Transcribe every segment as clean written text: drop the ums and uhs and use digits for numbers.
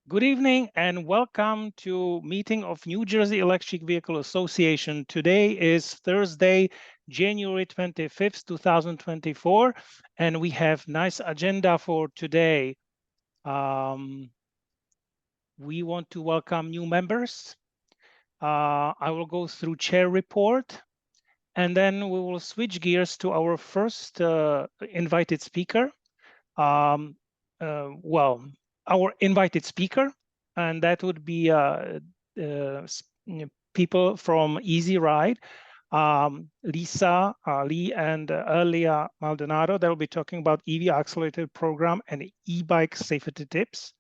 Good evening and welcome to meeting of New Jersey Electric Vehicle Association. Today is Thursday, January 25th, 2024, and we have nice agenda for today. We want to welcome new members. I will go through chair report, and then we will switch gears to our first invited speaker. Our invited speaker, and that would be people from Easy Ride, Lisa, Lee, and Erlea Maldonado. They'll be talking about EV Accelerator program and e-bike safety tips.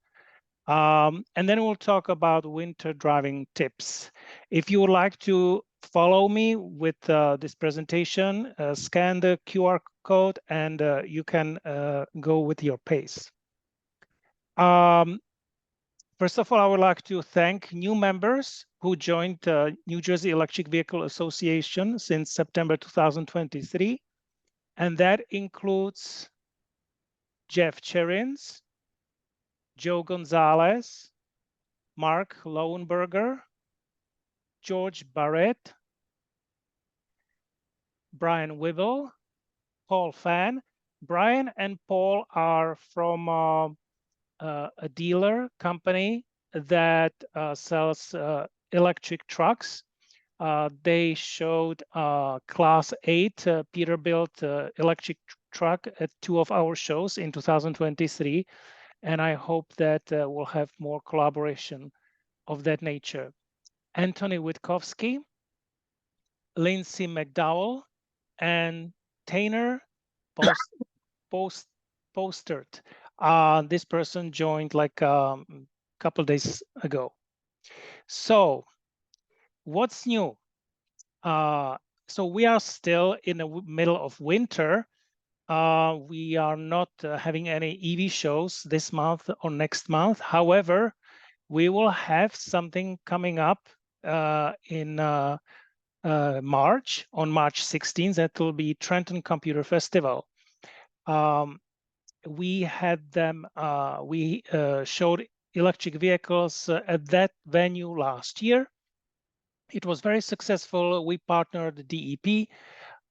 And then we'll talk about winter driving tips. If you would like to follow me with this presentation, scan the QR code and you can go with your pace. First of all, I would like to thank new members who joined New Jersey Electric Vehicle Association since September 2023. And that includes Jeff Cherins, Joe Gonzalez, Mark Lowenberger, George Barrett, Brian Wivel, Paul Fan. Brian and Paul are from a dealer company that sells electric trucks. They showed Class 8 Peterbilt electric truck at 2 of our shows in 2023. And I hope that we'll have more collaboration of that nature. Anthony Witkowski, Lindsay McDowell, and Tanner Postert. This person joined like a couple days ago. So what's new? So we are still in the middle of winter. We are not having any EV shows this month or next month. However, we will have something coming up in March, on March 16th. That will be Trenton Computer Festival. We had them, we showed electric vehicles at that venue last year. It was very successful. We partnered DEP.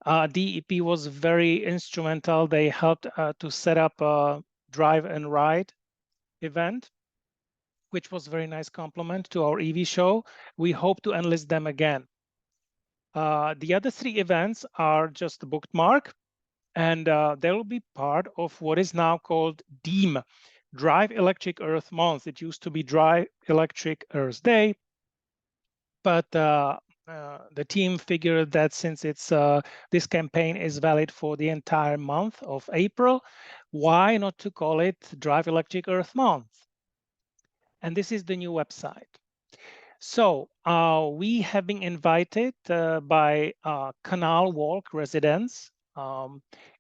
DEP was very instrumental. They helped to set up a drive and ride event, which was a very nice compliment to our EV show. We hope to enlist them again. The other 3 events are just bookmark, and they will be part of what is now called DEAM, Drive Electric Earth Month. It used to be Drive Electric Earth Day, but the team figured that since it's this campaign is valid for the entire month of April, why not to call it Drive Electric Earth Month? And this is the new website. So we have been invited by Canal Walk residents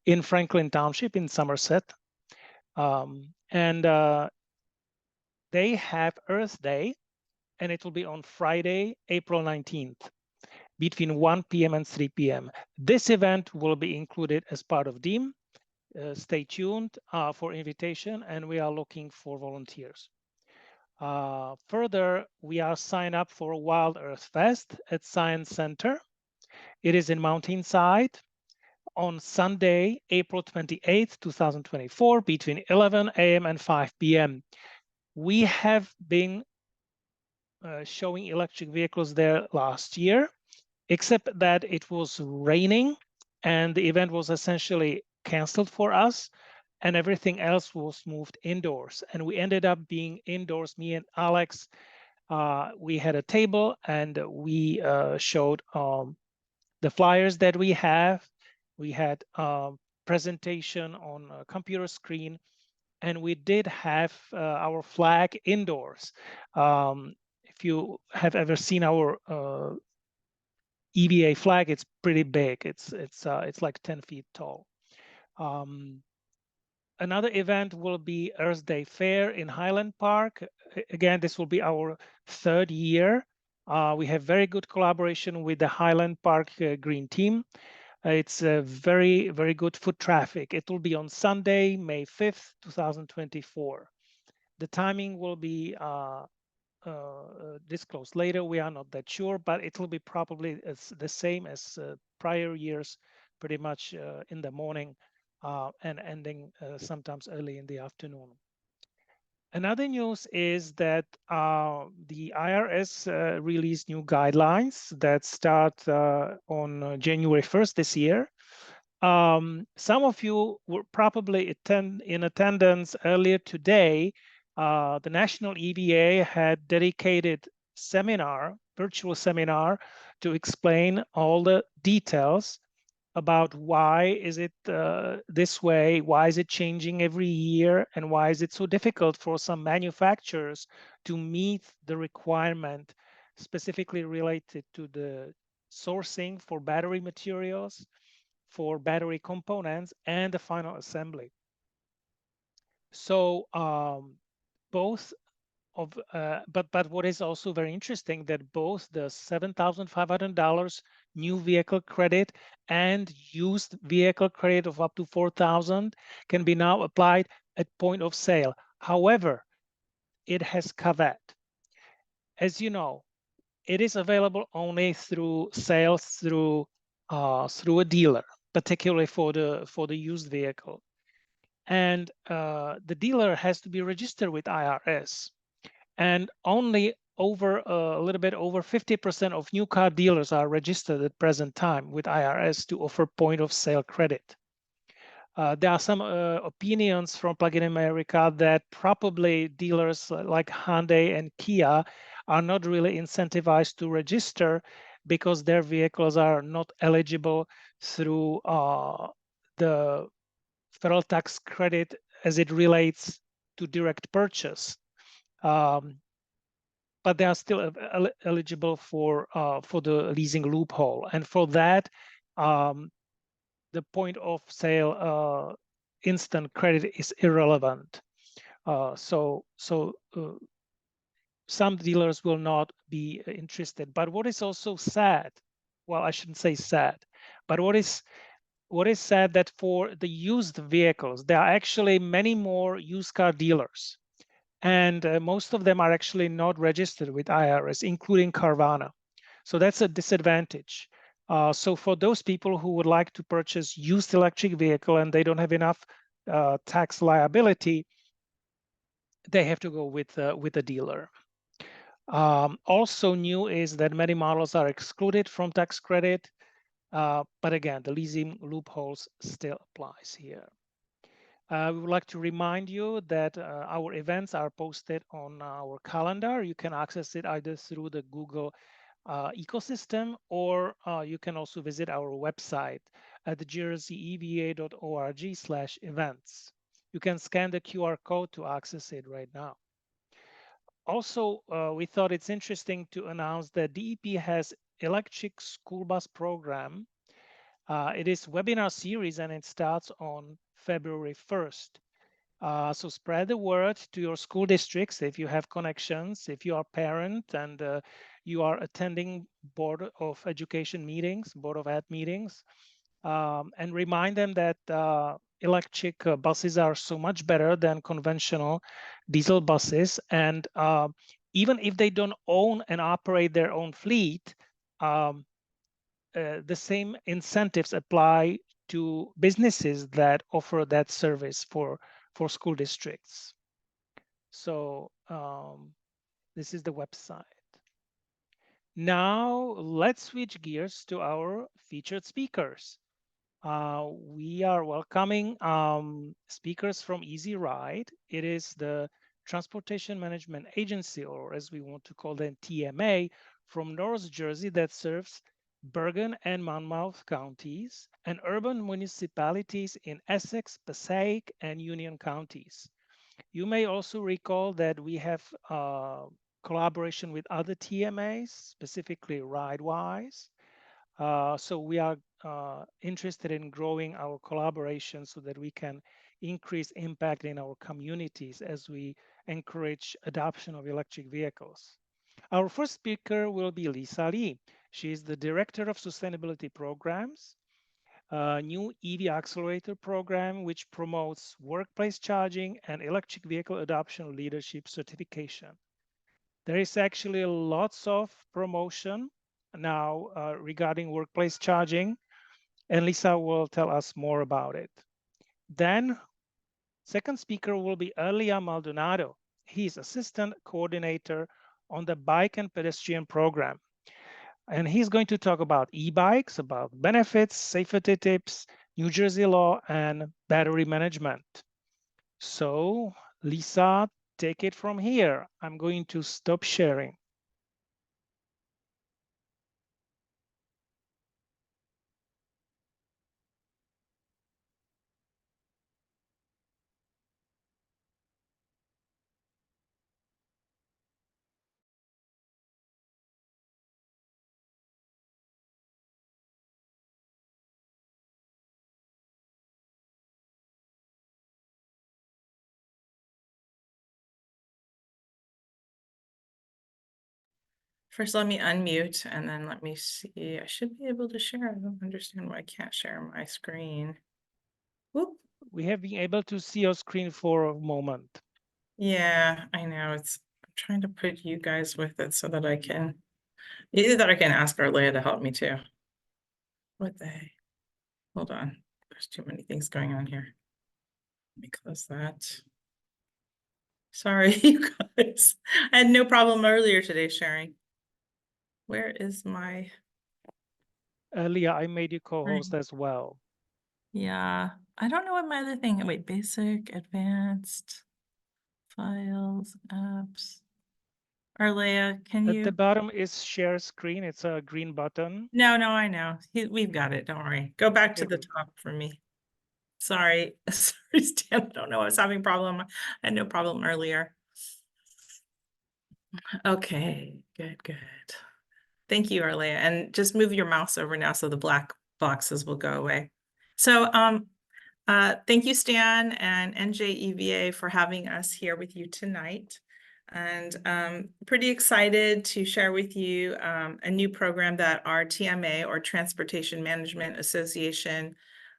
in Franklin Township in Somerset. And they have Earth Day, and it will be on Friday, April 19th, between 1 p.m. and 3 p.m. This event will be included as part of DEAM. Stay tuned for invitation, and we are looking for volunteers. Further, we are signed up for Wild Earth Fest at Science Center. It is in Mountainside on Sunday, April 28th, 2024, between 11 a.m. and 5 p.m. We have been showing electric vehicles there last year, except that it was raining and the event was essentially canceled for us, and everything else was moved indoors. And we ended up being indoors, me and Alex. We had a table and we showed the flyers that we have. We had a presentation on a computer screen, and we did have our flag indoors. If you have ever seen our EVA flag, it's pretty big. It's like 10 feet tall. Another event will be Earth Day Fair in Highland Park. Again, this will be our 3rd year. We have very good collaboration with the Highland Park Green Team. It's a very, very good foot traffic. It will be on Sunday, May 5th, 2024. The timing will be disclosed later. We are not that sure, but it will be probably the same as prior years, pretty much in the morning and ending sometimes early in the afternoon. Another news is that the IRS released new guidelines that start on January 1st this year. Some of you were probably in attendance earlier today. The National EVA had dedicated seminar, virtual seminar, to explain all the details about why is it this way, why is it changing every year, and why is it so difficult for some manufacturers to meet the requirement specifically related to the sourcing for battery materials, for battery components, and the final assembly. So both of, but what is also very interesting that both the $7,500 new vehicle credit and used vehicle credit of up to $4,000 can be now applied at point of sale. However, it has caveat. As you know, it is available only through sales through a dealer, particularly for the used vehicle, and the dealer has to be registered with IRS. And only over a little bit over 50% of new car dealers are registered at present time with IRS to offer point of sale credit. There are some opinions from Plug-in America that probably dealers like Hyundai and Kia are not really incentivized to register because their vehicles are not eligible through the federal tax credit as it relates to direct purchase. But they are still eligible for the leasing loophole. And for that, the point of sale instant credit is irrelevant. So some dealers will not be interested. But what is also sad, well, I shouldn't say sad, but what is sad that for the used vehicles, there are actually many more used car dealers. And most of them are actually not registered with IRS, including Carvana. So that's a disadvantage. So for those people who would like to purchase used electric vehicle and they don't have enough tax liability, they have to go with a dealer. Also new is that many models are excluded from tax credit, but again, the leasing loopholes still applies here. We would like to remind you that our events are posted on our calendar. You can access it either through the Google ecosystem, or you can also visit our website at jerseyeva.org/events. You can scan the QR code to access it right now. Also, we thought it's interesting to announce that DEP has electric school bus program. It is webinar series and it starts on February 1st. So spread the word to your school districts if you have connections, if you are a parent and you are attending Board of Education meetings, Board of Ed meetings, and remind them that electric buses are so much better than conventional diesel buses. And even if they don't own and operate their own fleet, the same incentives apply to businesses that offer that service for school districts. So this is the website. Now let's switch gears to our featured speakers. We are welcoming speakers from Easy Ride. It is the Transportation Management Agency, or as we want to call them, TMA, from North Jersey that serves Bergen and Monmouth counties and urban municipalities in Essex, Passaic, and Union counties. You may also recall that we have collaboration with other TMAs, specifically RideWise. So we are interested in growing our collaboration so that we can increase impact in our communities as we encourage adoption of electric vehicles. Our first speaker will be Lisa Lee. She is the Director of Sustainability Programs. a new EV Accelerator program, which promotes workplace charging and electric vehicle adoption leadership certification. There is actually lots of promotion now regarding workplace charging, and Lisa will tell us more about it. Then, second speaker will be Erlea Maldonado. He's assistant coordinator on the bike and pedestrian program. And he's going to talk about e-bikes, about benefits, safety tips, New Jersey law, and battery management. So, Lisa, take it from here. I'm going to stop sharing. First, let me unmute and then let me see. I should be able to share. I don't understand why I can't share my screen. Whoop. We have been able to see your screen for a moment. Yeah, I know. I'm trying to put you guys with it so that I can, either that I can ask Erlea to help me too. What the heck? Hold on. There's too many things going on here. Let me close that. Sorry, you guys. I had no problem earlier today sharing. Where is my... Erlea, I made you co-host as well. Yeah, I don't know what my other thing. Wait, basic, advanced, files, apps. Erlea, can At the you? bottom is share screen. It's a green button. No, I know. We've got it. Don't worry. Go back to There the we go. top for me. Sorry. Sorry, Stan. I don't know. I was having a problem. I had no problem earlier. Okay, good. Thank you, Erlea. And just move your mouse over now so the black boxes will go away. So thank you, Stan and NJEVA, for having us here with you tonight. And pretty excited to share with you a new program that our TMA, or Transportation Management Association,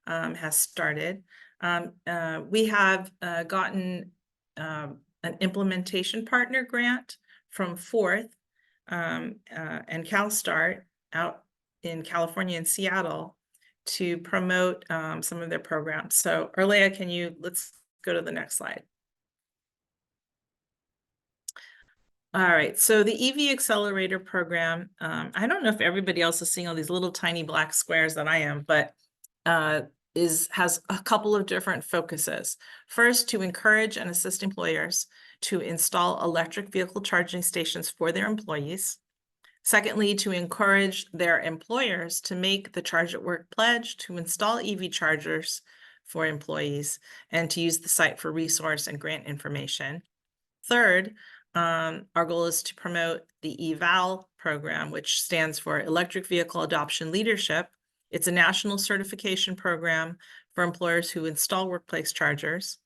has started. We have gotten an implementation partner grant from Fourth and CalStart out in California and Seattle to promote some of their programs. So Erlea, let's go to the next slide. All right, so the EV Accelerator program, I don't know if everybody else is seeing all these little tiny black squares that I am, but has a couple of different focuses. First, to encourage and assist employers to install electric vehicle charging stations for their employees. Secondly, to encourage their employers to make the Charge at Work pledge to install EV chargers for employees and to use the site for resource and grant information. Third, our goal is to promote the EVAL program, which stands for Electric Vehicle Adoption Leadership. It's a national certification program for employers who install workplace chargers.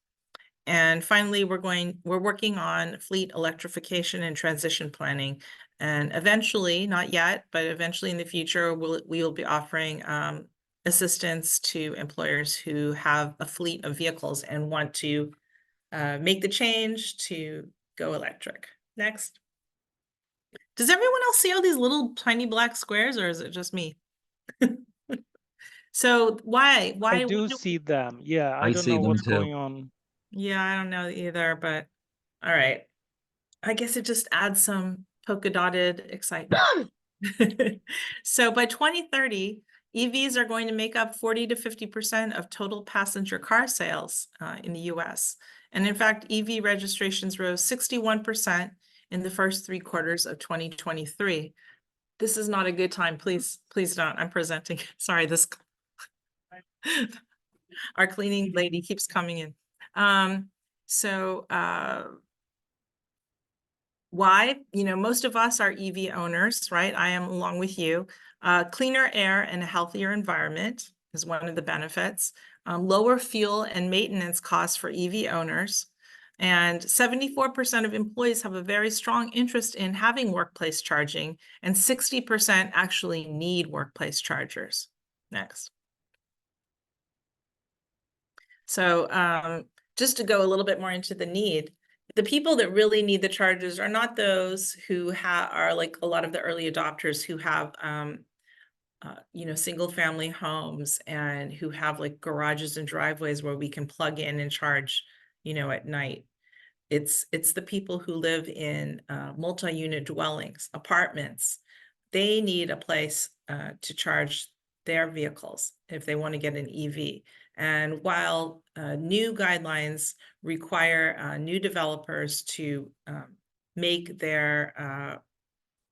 And finally, we're working on fleet electrification and transition planning. And eventually, not yet, but eventually in the future, we will be offering assistance to employers who have a fleet of vehicles and want to make the change to go electric. Next. Does everyone else see all these little tiny black squares, or is it just me? So why? I do see them. Yeah, I don't know what's going on. Yeah, I don't know either, but all right. I guess it just adds some polka dotted excitement. So by 2030, EVs are going to make up 40 to 50% of total passenger car sales in the US. And in fact, EV registrations rose 61% in the first 3 quarters of 2023. This is not a good time. Please don't. I'm presenting. Sorry, our cleaning lady keeps coming in. Why? Most of us are EV owners, right? I am along with you. Cleaner air and a healthier environment is one of the benefits. Lower fuel and maintenance costs for EV owners. And 74% of employees have a very strong interest in having workplace charging, and 60% actually need workplace chargers. Next. So just to go a little bit more into the need, the people that really need the chargers are not those who are like a lot of the early adopters who have single family homes and who have like garages and driveways where we can plug in and charge, at night. It's the people who live in multi-unit dwellings, apartments. They need a place to charge their vehicles if they want to get an EV. And while new guidelines require new developers to make their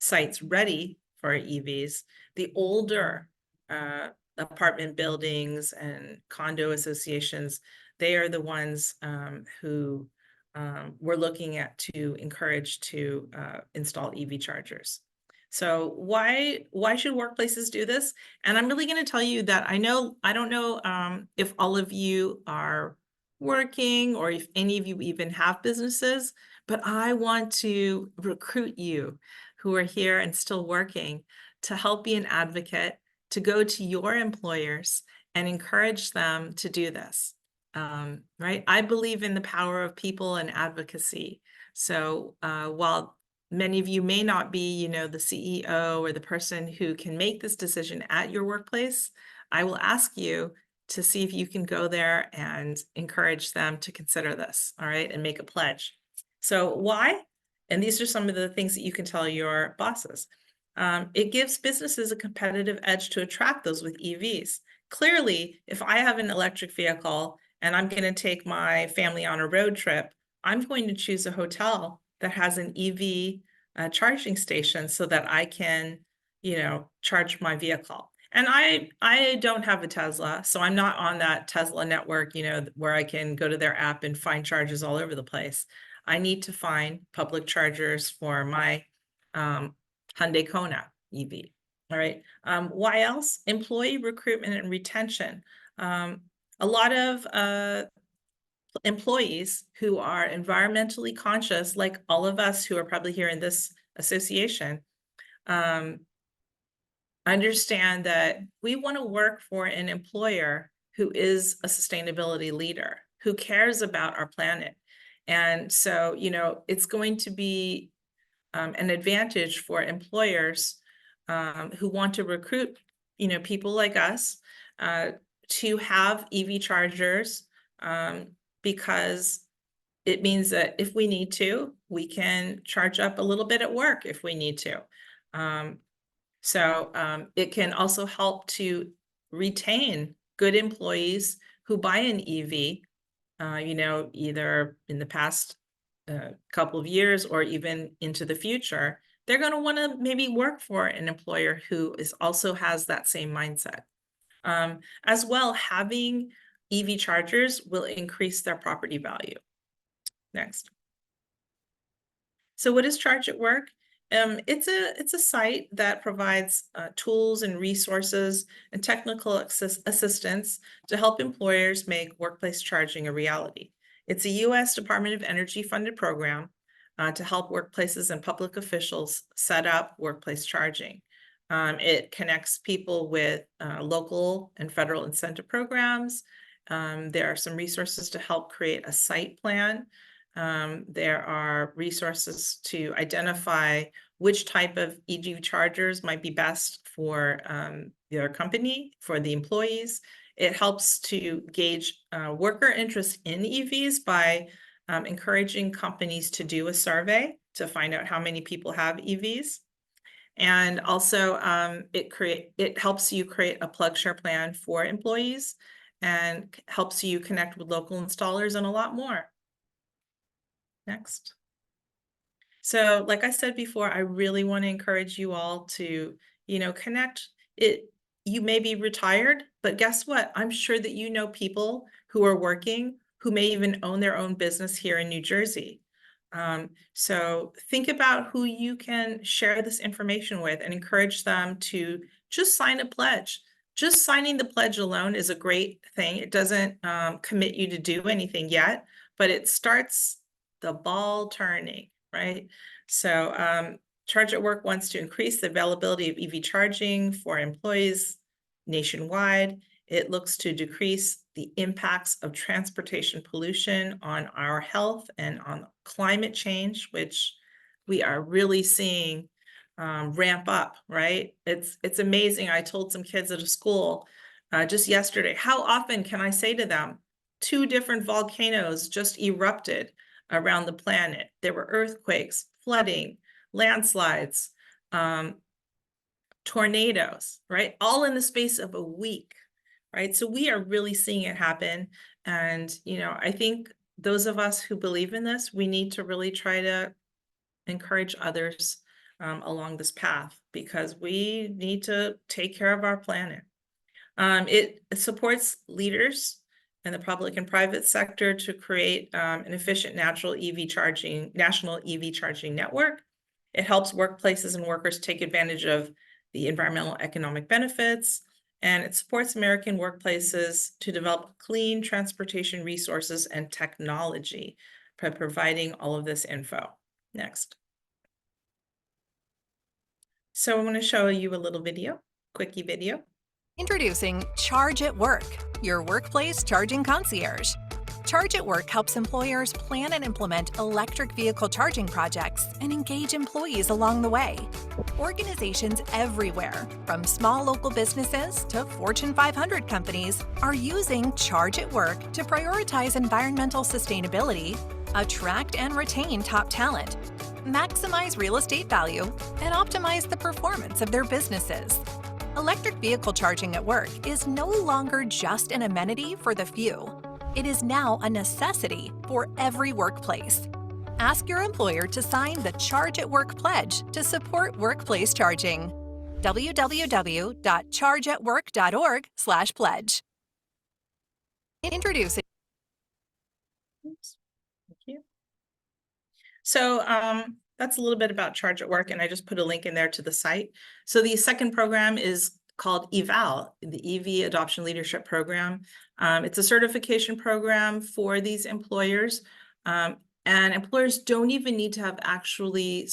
sites ready for EVs, the older apartment buildings and condo associations, they are the ones who we're looking at to encourage to install EV chargers. So why should workplaces do this? And I'm really going to tell you that I don't know if all of you are working or if any of you even have businesses, but I want to recruit you who are here and still working to help be an advocate, to go to your employers and encourage them to do this. Right? I believe in the power of people and advocacy. So while many of you may not be, the CEO or the person who can make this decision at your workplace, I will ask you to see if you can go there and encourage them to consider this, all right, and make a pledge. So why? And these are some of the things that you can tell your bosses. It gives businesses a competitive edge to attract those with EVs. Clearly, if I have an electric vehicle and I'm going to take my family on a road trip, I'm going to choose a hotel that has an EV charging station so that I can, charge my vehicle. And I don't have a Tesla, so I'm not on that Tesla network, where I can go to their app and find charges all over the place. I need to find public chargers for my Hyundai Kona EV. All right. Why else? Employee recruitment and retention. A lot of employees who are environmentally conscious, like all of us who are probably here in this association, understand that we want to work for an employer who is a sustainability leader, who cares about our planet. And so, it's going to be an advantage for employers who want to recruit, people like us to have EV chargers because it means that if we need to, we can charge up a little bit at work if we need to. So it can also help to retain good employees who buy an EV, either in the past couple of years or even into the future. They're going to want to maybe work for an employer who also has that same mindset. As well, having EV chargers will increase their property value. Next. So what is Charge at Work? It's a site that provides tools and resources and technical assistance to help employers make workplace charging a reality. It's a U.S. Department of Energy funded program to help workplaces and public officials set up workplace charging. It connects people with local and federal incentive programs. There are some resources to help create a site plan. There are resources to identify which type of EV chargers might be best for their company, for the employees. It helps to gauge worker interest in EVs by encouraging companies to do a survey to find out how many people have EVs. And also it helps you create a plug share plan for employees and helps you connect with local installers and a lot more. Next. So like I said before, I really want to encourage you all to, connect. You may be retired, but guess what? I'm sure that you know people who are working, who may even own their own business here in New Jersey. So think about who you can share this information with and encourage them to just sign a pledge. Just signing the pledge alone is a great thing. It doesn't commit you to do anything yet, but it starts the ball turning, right? So Charge at Work wants to increase the availability of EV charging for employees nationwide. It looks to decrease the impacts of transportation pollution on our health and on climate change, which we are really seeing ramp up, right? It's amazing. I told some kids at a school just yesterday, how often can I say to them, 2 different volcanoes just erupted around the planet. There were earthquakes, flooding, landslides, tornadoes, right? All in the space of a week, right? So we are really seeing it happen. And, you know, I think those of us who believe in this, we need to really try to encourage others along this path, because we need to take care of our planet. It supports leaders in the public and private sector to create an efficient national EV charging network. It helps workplaces and workers take advantage of the environmental economic benefits, and it supports American workplaces to develop clean transportation resources and technology by providing all of this info. Next. So I want to show you a little video, quickie video. Introducing Charge at Work, your workplace charging concierge. Charge at Work helps employers plan and implement electric vehicle charging projects and engage employees along the way. Organizations everywhere, from small local businesses to Fortune 500 companies, are using Charge at Work to prioritize environmental sustainability, attract and retain top talent, maximize real estate value, and optimize the performance of their businesses. Electric vehicle charging at work is no longer just an amenity for the few. It is now a necessity for every workplace. Ask your employer to sign the Charge at Work pledge to support workplace charging. www.chargeatwork.org/pledge. Introducing. Oops. Thank you. So that's a little bit about Charge at Work, and I just put a link in there to the site. So the second program is called EVAL, the EV Adoption Leadership Program. It's a certification program for these employers, and employers don't even need to have actually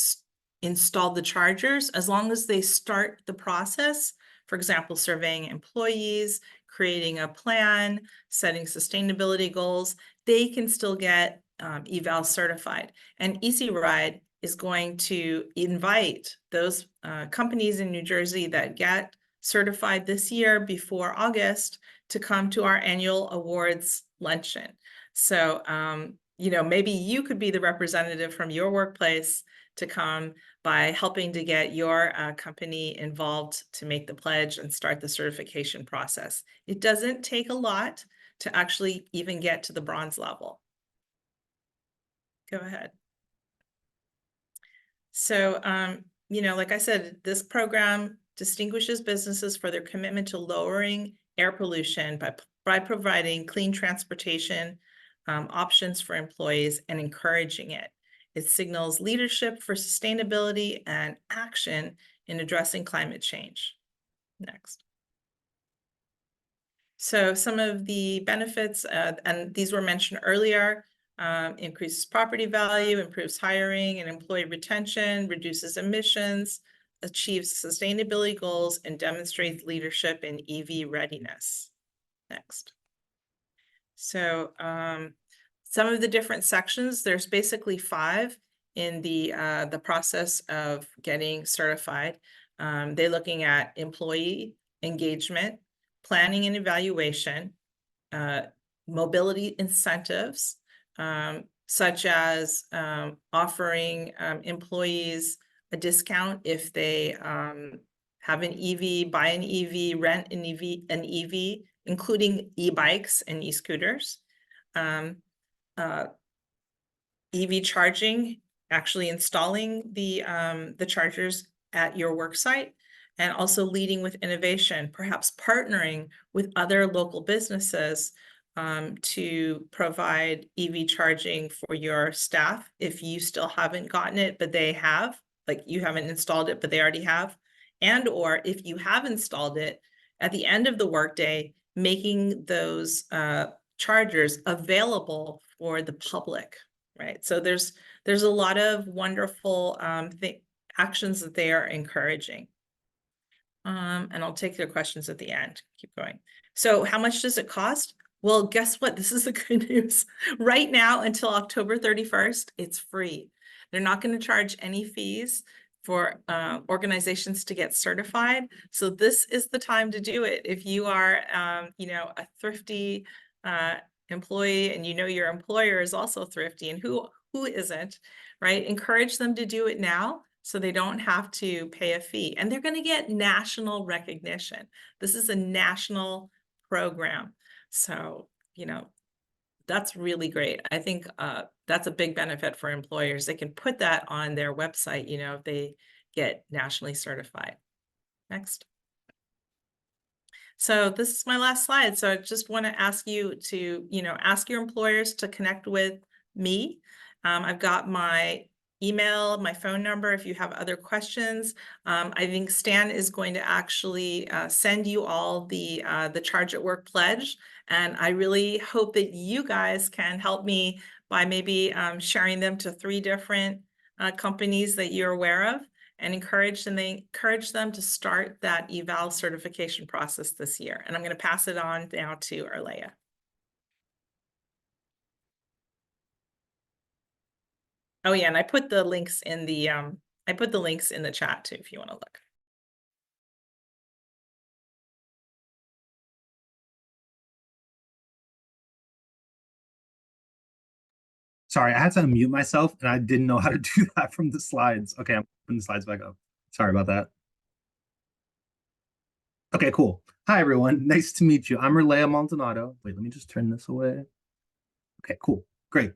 installed the chargers, as long as they start the process. For example, surveying employees, creating a plan, setting sustainability goals, they can still get EVAL certified. And Easy Ride is going to invite those companies in New Jersey that get certified this year before August to come to our annual awards luncheon. So, you know, maybe you could be the representative from your workplace to come by helping to get your company involved to make the pledge and start the certification process. It doesn't take a lot to actually even get to the bronze level. Go ahead. So, you know, like I said, this program distinguishes businesses for their commitment to lowering air pollution by providing clean transportation options for employees and encouraging it. It signals leadership for sustainability and action in addressing climate change. Next. So some of the benefits, and these were mentioned earlier, increases property value, improves hiring and employee retention, reduces emissions, achieves sustainability goals, and demonstrates leadership in EV readiness. Next. So some of the different sections, there's basically 5 in the process of getting certified. They're looking at employee engagement, planning and evaluation, mobility incentives, such as offering employees a discount if they have an EV, buy an EV, rent an EV, including e-bikes and e-scooters. EV charging, actually installing the chargers at your work site, and also leading with innovation, perhaps partnering with other local businesses to provide EV charging for your staff if you still haven't gotten it, but they have, like you haven't installed it, but they already have. And or if you have installed it, at the end of the workday, making those chargers available for the public, right? So there's a lot of wonderful actions that they are encouraging. And I'll take their questions at the end. Keep going. So how much does it cost? Well, guess what? This is the good news. Right now, until October 31st, it's free. They're not going to charge any fees for organizations to get certified. So this is the time to do it. If you are, a thrifty employee, and your employer is also thrifty, and who isn't, right? Encourage them to do it now so they don't have to pay a fee. And they're going to get national recognition. This is a national program. So, that's really great. I think that's a big benefit for employers. They can put that on their website, if they get nationally certified. Next. So this is my last slide. So I just want to ask you to, ask your employers to connect with me. I've got my email, my phone number if you have other questions. I think Stan is going to actually send you all the Charge at Work pledge. And I really hope that you guys can help me by maybe sharing them to 3 different companies that you're aware of, and encourage them to start that EVAL certification process this year. And I'm going to pass it on now to Erlea. Oh yeah, and I put the links in the chat too, if you want to look. Sorry, I had to unmute myself and I didn't know how to do that from the slides. Okay, I'm putting the slides back up. Sorry about that. Okay, cool. Hi, everyone. Nice to meet you. I'm Erlea Maldonado. Wait, let me just turn this away. Okay, cool. Great.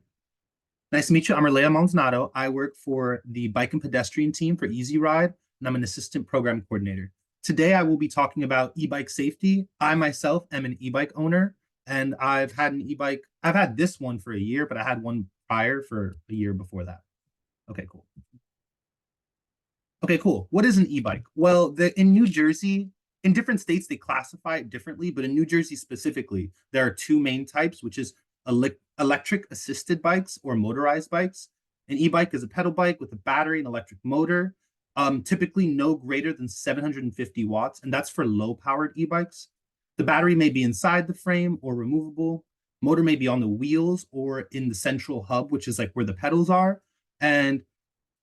Nice to meet you. I'm Erlea Maldonado. I work for the Bike and Pedestrian team for Easy Ride, and I'm an assistant program coordinator. Today, I will be talking about e-bike safety. I myself am an e-bike owner, and I've had an e-bike. I've had this one for a year, but I had one prior for a year before that. Okay, cool. Okay, cool. What is an e-bike? Well, in New Jersey, in different states, they classify it differently, but in New Jersey specifically, there are 2 main types, which is electric assisted bikes or motorized bikes. An e-bike is a pedal bike with a battery and electric motor, typically no greater than 750 watts, and that's for low-powered e-bikes. The battery may be inside the frame or removable. Motor may be on the wheels or in the central hub, which is like where the pedals are. And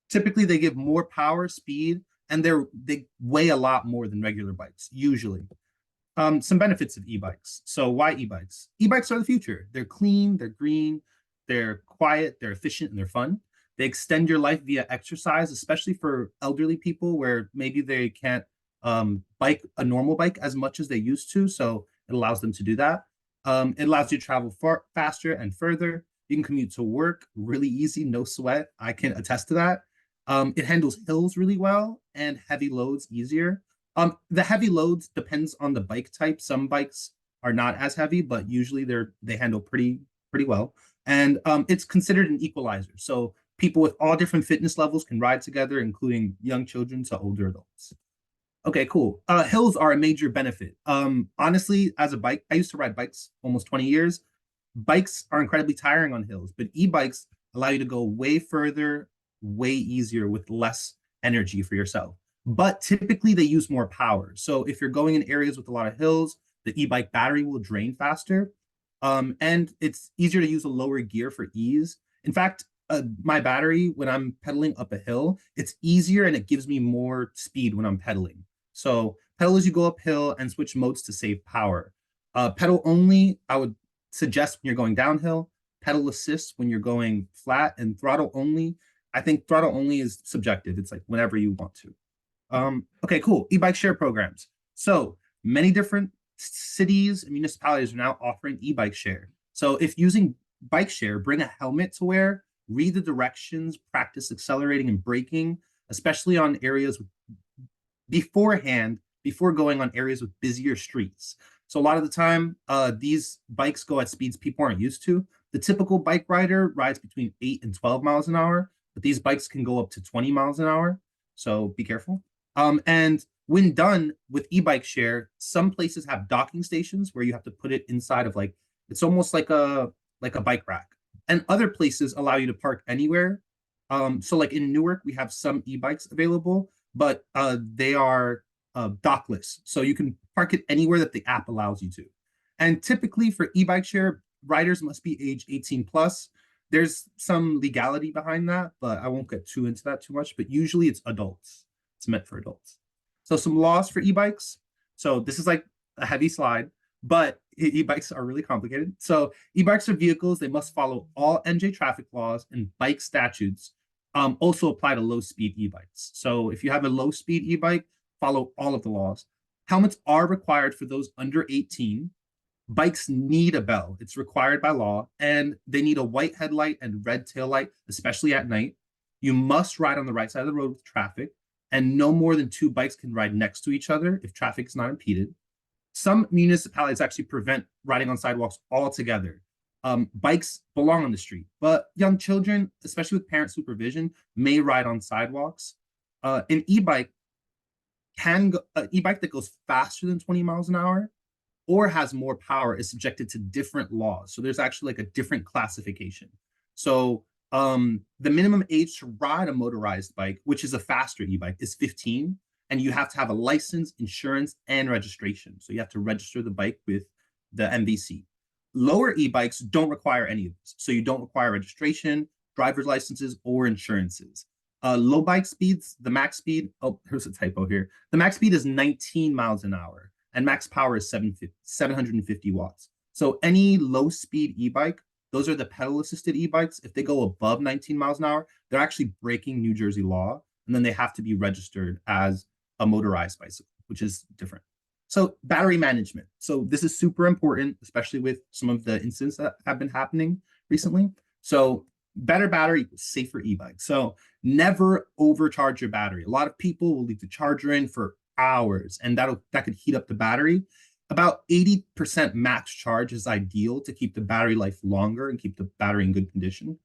typically they give more power, speed, and they weigh a lot more than regular bikes, usually. Some benefits of e-bikes. So why e-bikes? E-bikes are the future. They're clean, they're green, they're quiet, they're efficient, and they're fun. They extend your life via exercise, especially for elderly people where maybe they can't bike a normal bike as much as they used to. So it allows them to do that. It allows you to travel faster and further. You can commute to work really easy, no sweat. I can attest to that. It handles hills really well and heavy loads easier. The heavy loads depends on the bike type. Some bikes are not as heavy, but usually they handle pretty well. And it's considered an equalizer. So people with all different fitness levels can ride together, including young children to older adults. Okay, cool. Hills are a major benefit. Honestly, as a bike, I used to ride bikes almost 20 years. Bikes are incredibly tiring on hills, but e-bikes allow you to go way further, way easier with less energy for yourself. But typically they use more power. So if you're going in areas with a lot of hills, the e-bike battery will drain faster. And it's easier to use a lower gear for ease. In fact, my battery, when I'm pedaling up a hill, it's easier and it gives me more speed when I'm pedaling. So pedal as you go uphill and switch modes to save power. Pedal only, I would suggest when you're going downhill. Pedal assist when you're going flat, and throttle only. I think throttle only is subjective. It's like whenever you want to. Okay, cool. E-bike share programs. So many different cities and municipalities are now offering e-bike share. So if using bike share, bring a helmet to wear, read the directions, practice accelerating and braking, especially on areas before going on areas with busier streets. So a lot of the time, these bikes go at speeds people aren't used to. The typical bike rider rides between 8 and 12 miles an hour, but these bikes can go up to 20 miles an hour. So be careful. And when done with e-bike share, some places have docking stations where you have to put it inside of it's almost like a bike rack. And other places allow you to park anywhere. So like in Newark, we have some e-bikes available, but they are dockless. So you can park it anywhere that the app allows you to. And typically for e-bike share, riders must be age 18 plus. There's some legality behind that, but I won't get too into that too much. But usually it's adults. It's meant for adults. So some laws for e-bikes. So this is like a heavy slide, but e-bikes are really complicated. So e-bikes are vehicles. They must follow all NJ traffic laws and bike statutes. Also apply to low-speed e-bikes. So if you have a low-speed e-bike, follow all of the laws. Helmets are required for those under 18. Bikes need a bell. It's required by law, and they need a white headlight and red taillight, especially at night. You must ride on the right side of the road with traffic, and no more than 2 bikes can ride next to each other if traffic is not impeded. Some municipalities actually prevent riding on sidewalks altogether. Bikes belong on the street, but young children, especially with parent supervision, may ride on sidewalks. An e-bike e-bike that goes faster than 20 miles an hour or has more power is subjected to different laws. So there's actually like a different classification. So the minimum age to ride a motorized bike, which is a faster e-bike, is 15. And you have to have a license, insurance, and registration. So you have to register the bike with the MVC. Lower e-bikes don't require any of this. So you don't require registration, driver's licenses, or insurances. Low bike speeds, the max speed, oh, here's a typo here. The max speed is 19 miles an hour. And max power is 750 watts. So any low speed e-bike, those are the pedal assisted e-bikes. If they go above 19 miles an hour, they're actually breaking New Jersey law. And then they have to be registered as a motorized bicycle, which is different. So battery management. So this is super important, especially with some of the incidents that have been happening recently. So better battery equals safer e-bike. So never overcharge your battery. A lot of people will leave the charger in for hours, and that could heat up the battery. About 80% max charge is ideal to keep the battery life longer and keep the battery in good condition.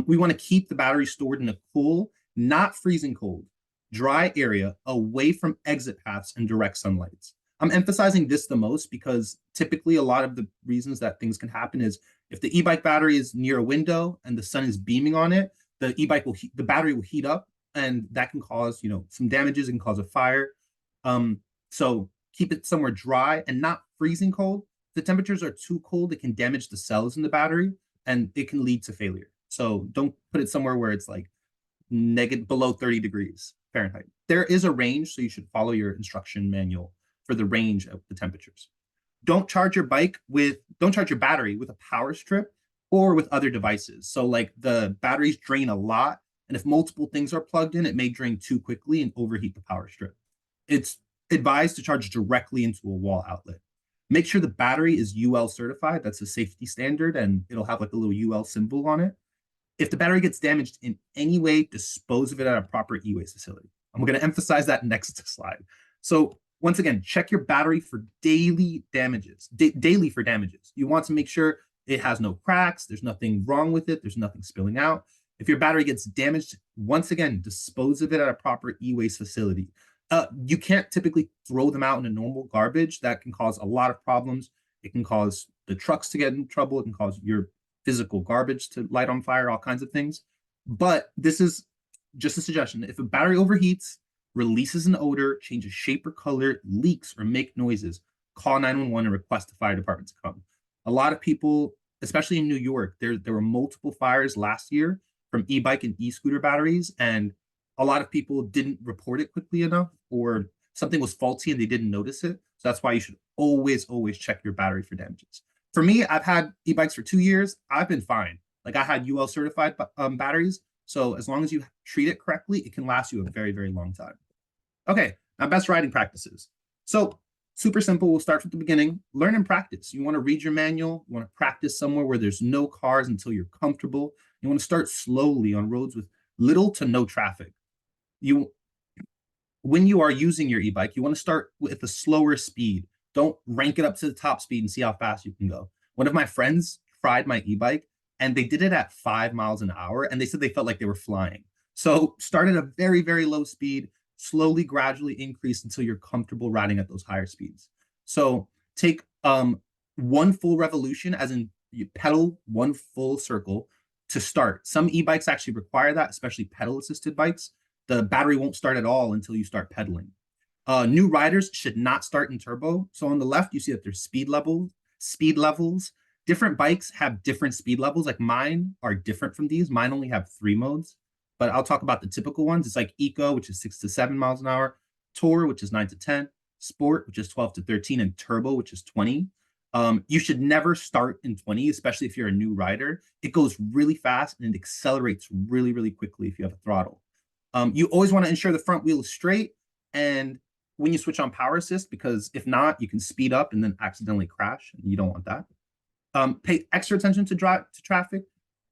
We want to keep the battery stored in a cool, not freezing cold, dry area away from exit paths and direct sunlight. I'm emphasizing this the most because typically a lot of the reasons that things can happen is if the e-bike battery is near a window and the sun is beaming on it, the battery will heat up, and that can cause, some damages and cause a fire. So keep it somewhere dry and not freezing cold. If the temperatures are too cold, it can damage the cells in the battery and it can lead to failure. So don't put it somewhere where it's like below 30 degrees Fahrenheit. There is a range, so you should follow your instruction manual for the range of the temperatures. Don't charge your battery with a power strip or with other devices. So like the batteries drain a lot, and if multiple things are plugged in, it may drain too quickly and overheat the power strip. It's advised to charge directly into a wall outlet. Make sure the battery is UL certified. That's a safety standard, and it'll have like a little UL symbol on it. If the battery gets damaged in any way, dispose of it at a proper e-waste facility. I'm going to emphasize that next slide. So once again, check your battery for daily damages. Daily for damages. You want to make sure it has no cracks. There's nothing wrong with it. There's nothing spilling out. If your battery gets damaged, once again, dispose of it at a proper e-waste facility. You can't typically throw them out in a normal garbage. That can cause a lot of problems. It can cause the trucks to get in trouble. It can cause your physical garbage to light on fire, all kinds of things. But this is just a suggestion. If a battery overheats, releases an odor, changes shape or color, leaks, or make noises, call 911 and request the fire department to come. A lot of people, especially in New York, there were multiple fires last year from e-bike and e-scooter batteries, and a lot of people didn't report it quickly enough, or something was faulty and they didn't notice it. So that's why you should always check your battery for damages. For me, I've had e-bikes for 2 years. I've been fine. Like I had UL certified batteries. So as long as you treat it correctly, it can last you a very, very long time. Okay, now best riding practices. So super simple. We'll start from the beginning. Learn and practice. You want to read your manual. You want to practice somewhere where there's no cars until you're comfortable. You want to start slowly on roads with little to no traffic. When you are using your e-bike, you want to start with a slower speed. Don't rank it up to the top speed and see how fast you can go. One of my friends tried my e-bike and they did it at 5 miles an hour, and they said they felt like they were flying. So start at a very, very low speed, slowly, gradually increase until you're comfortable riding at those higher speeds. So take one full revolution, as in you pedal one full circle to start. Some e-bikes actually require that, especially pedal-assisted bikes. The battery won't start at all until you start pedaling. New riders should not start in turbo. So on the left, you see that there's speed speed levels. Different bikes have different speed levels. Like mine are different from these. Mine only have 3 modes, but I'll talk about the typical ones. It's like Eco, which is 6 to 7 miles an hour, Tour, which is 9 to 10, Sport, which is 12 to 13, and Turbo, which is 20. You should never start in 20, especially if you're a new rider. It goes really fast and it accelerates really, really quickly if you have a throttle. You always want to ensure the front wheel is straight, and when you switch on power assist, because if not, you can speed up and then accidentally crash, and you don't want that. Pay extra attention to traffic.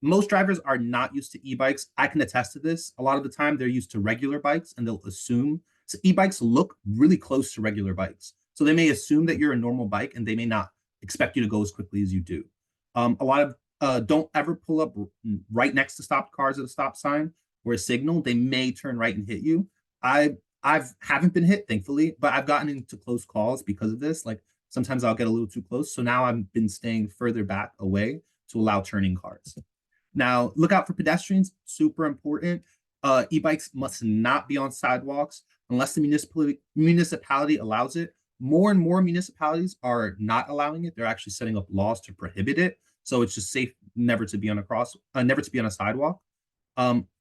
Most drivers are not used to e-bikes. I can attest to this. A lot of the time they're used to regular bikes and they'll assume, so e-bikes look really close to regular bikes. So they may assume that you're a normal bike and they may not expect you to go as quickly as you do. A lot of don't ever pull up right next to stopped cars at a stop sign or a signal. They may turn right and hit you. I haven't been hit, thankfully, but I've gotten into close calls because of this. Like sometimes I'll get a little too close. So now I've been staying further back away to allow turning cars. Now, look out for pedestrians, super important. E-bikes must not be on sidewalks unless the municipality allows it. More and more municipalities are not allowing it. They're actually setting up laws to prohibit it. So it's just safe never to be on a sidewalk.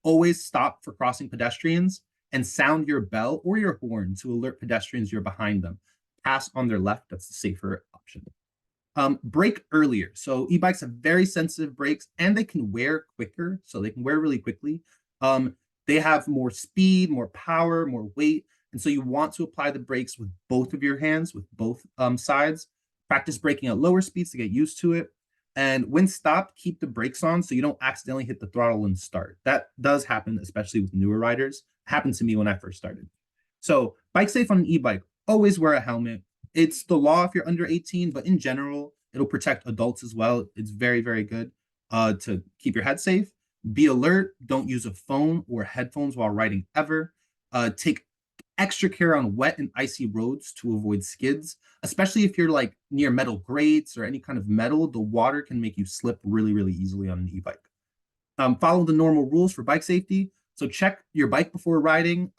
Always stop for crossing pedestrians and sound your bell or your horn to alert pedestrians you're behind them. Pass on their left, that's the safer option. Brake earlier. So e-bikes have very sensitive brakes and they can wear quicker. So they can wear really quickly. They have more speed, more power, more weight. And so you want to apply the brakes with both of your hands, with both sides. Practice braking at lower speeds to get used to it. And when stopped, keep the brakes on so you don't accidentally hit the throttle and start. That does happen, especially with newer riders. It happened to me when I first started. So bike safe on an e-bike, always wear a helmet. It's the law if you're under 18, but in general, it'll protect adults as well. It's very, very good to keep your head safe. Be alert. Don't use a phone or headphones while riding ever. Take extra care on wet and icy roads to avoid skids, especially if you're like near metal grates or any kind of metal. The water can make you slip really, really easily on an e-bike. Follow the normal rules for bike safety. So check your bike before riding.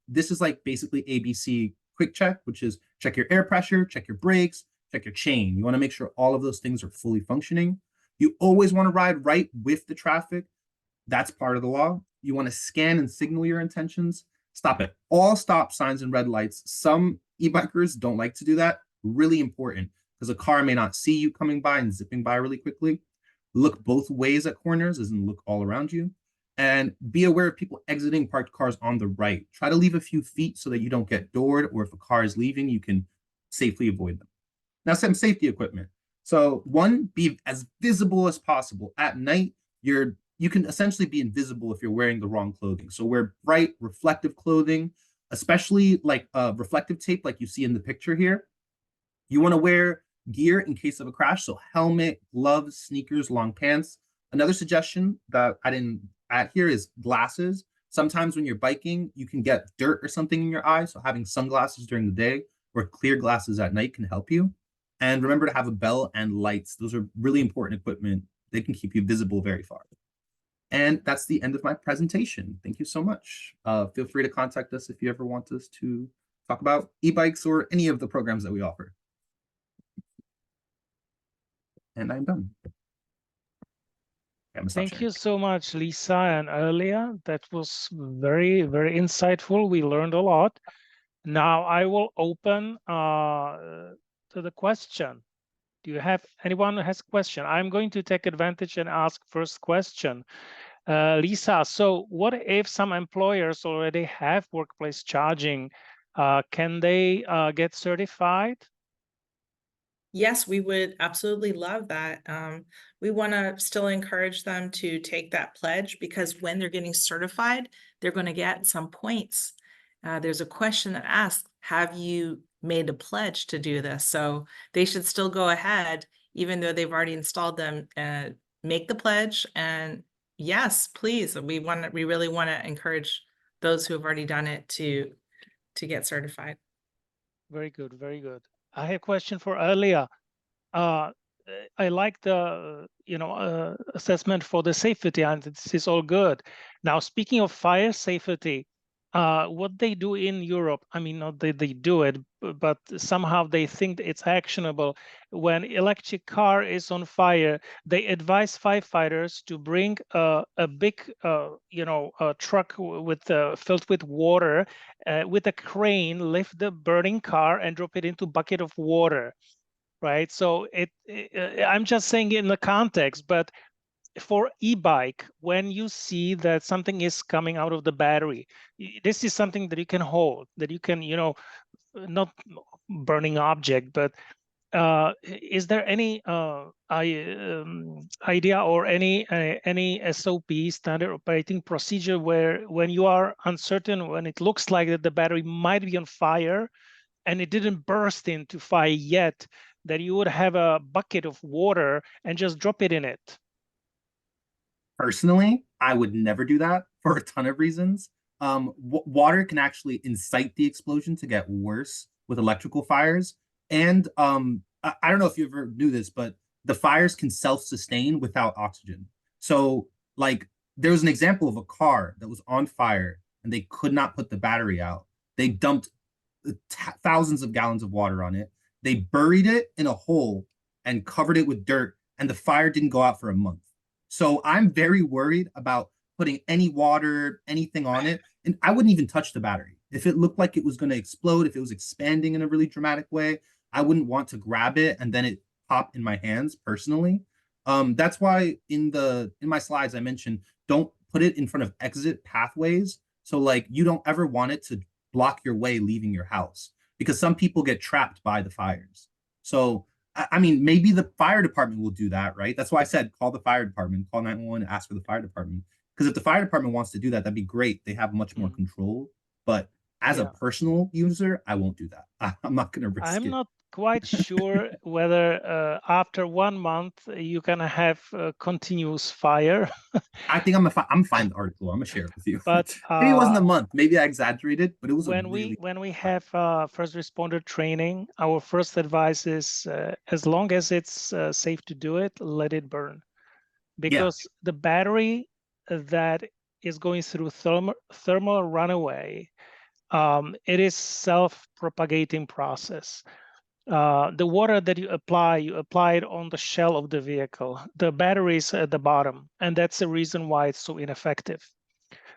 This is like basically ABC quick check, which is check your air pressure, check your brakes, check your chain. You want to make sure all of those things are fully functioning. You always want to ride right with the traffic. That's part of the law. You want to scan and signal your intentions. Stop at all stop signs and red lights. Some e-bikers don't like to do that. Really important, because a car may not see you coming by and zipping by really quickly. Look both ways at corners, as in look all around you. And be aware of people exiting parked cars on the right. Try to leave a few feet so that you don't get doored, or if a car is leaving, you can safely avoid them. Now, some safety equipment. So one, be as visible as possible. At night, you can essentially be invisible if you're wearing the wrong clothing. So wear bright, reflective clothing, especially like reflective tape like you see in the picture here. You want to wear gear in case of a crash. So helmet, gloves, sneakers, long pants. Another suggestion that I didn't add here is glasses. Sometimes when you're biking, you can get dirt or something in your eye. So having sunglasses during the day or clear glasses at night can help you. And remember to have a bell and lights. Those are really important equipment. They can keep you visible very far. And that's the end of my presentation. Thank you so much. Feel free to contact us if you ever want us to talk about e-bikes or any of the programs that we offer. And I'm done. Thank you so much, Lisa and Erlea. That was very, very insightful. We learned a lot. Now I will open to the question. Do you have anyone who has a question? I'm going to take advantage and ask first question. Lisa, so what if some employers already have workplace charging? Can they get certified? Yes, we would absolutely love that. We want to still encourage them to take that pledge, because when they're getting certified, they're going to get some points. There's a question that asks, have you made a pledge to do this? So they should still go ahead, even though they've already installed them, make the pledge. And yes, please, we really want to encourage those who have already done it to get certified. Very good, very good. I have a question for Erlea. I like the assessment for the safety, and this is all good. Now, speaking of fire safety, what they do in Europe, I mean, not that they do it, but somehow they think it's actionable. When electric car is on fire, they advise firefighters to bring a big, a truck with filled with water, with a crane, lift the burning car and drop it into a bucket of water, right? So I'm just saying in the context, but for e-bike, when you see that something is coming out of the battery, this is something that you can hold, that you can, not burning object, but is there any idea or any SOP, standard operating procedure, where when you are uncertain, when it looks like that the battery might be on fire and it didn't burst into fire yet, that you would have a bucket of water and just drop it in it? Personally, I would never do that for a ton of reasons. Water can actually incite the explosion to get worse with electrical fires. And I don't know if you ever knew this, but the fires can self-sustain without oxygen. So like there was an example of a car that was on fire and they could not put the battery out. They dumped thousands of gallons of water on it. They buried it in a hole and covered it with dirt, and the fire didn't go out for a month. So I'm very worried about putting any water, anything on it. And I wouldn't even touch the battery. If it looked like it was going to explode, if it was expanding in a really dramatic way, I wouldn't want to grab it and then it pop in my hands personally. That's why in my slides I mentioned, don't put it in front of exit pathways. So like you don't ever want it to block your way leaving your house, because some people get trapped by the fires. So I mean, maybe the fire department will do that, right? That's why I said call the fire department, call 911, ask for the fire department. Because if the fire department wants to do that, that'd be great. They have much more control. But as a personal user, I won't do that. I'm not going to risk it. I'm not quite sure whether after 1 month you can have continuous fire. I think I'm fine with the article. I'm gonna share it with you. But maybe it wasn't a month. Maybe I exaggerated, but it was when we have first responder training, our first advice is as long as it's safe to do it, let it burn, because the battery that is going through thermal runaway, it is self-propagating process. The water that you apply it on the shell of the vehicle. The battery is at the bottom, and that's the reason why it's so ineffective.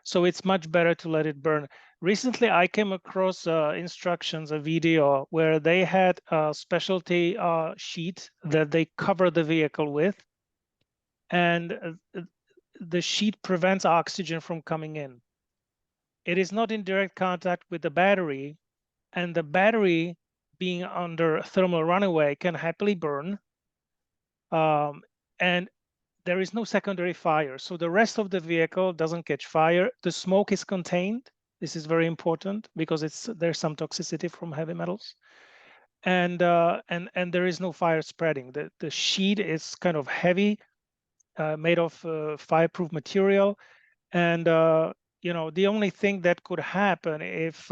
So it's much better to let it burn. Recently, I came across instructions, a video where they had a specialty sheet that they cover the vehicle with, and the sheet prevents oxygen from coming in. It is not in direct contact with the battery, and the battery, being under thermal runaway, can happily burn, and there is no secondary fire. So the rest of the vehicle doesn't catch fire. The smoke is contained. This is very important because there's some toxicity from heavy metals, and there is no fire spreading. The sheet is kind of heavy, made of fireproof material, and the only thing that could happen if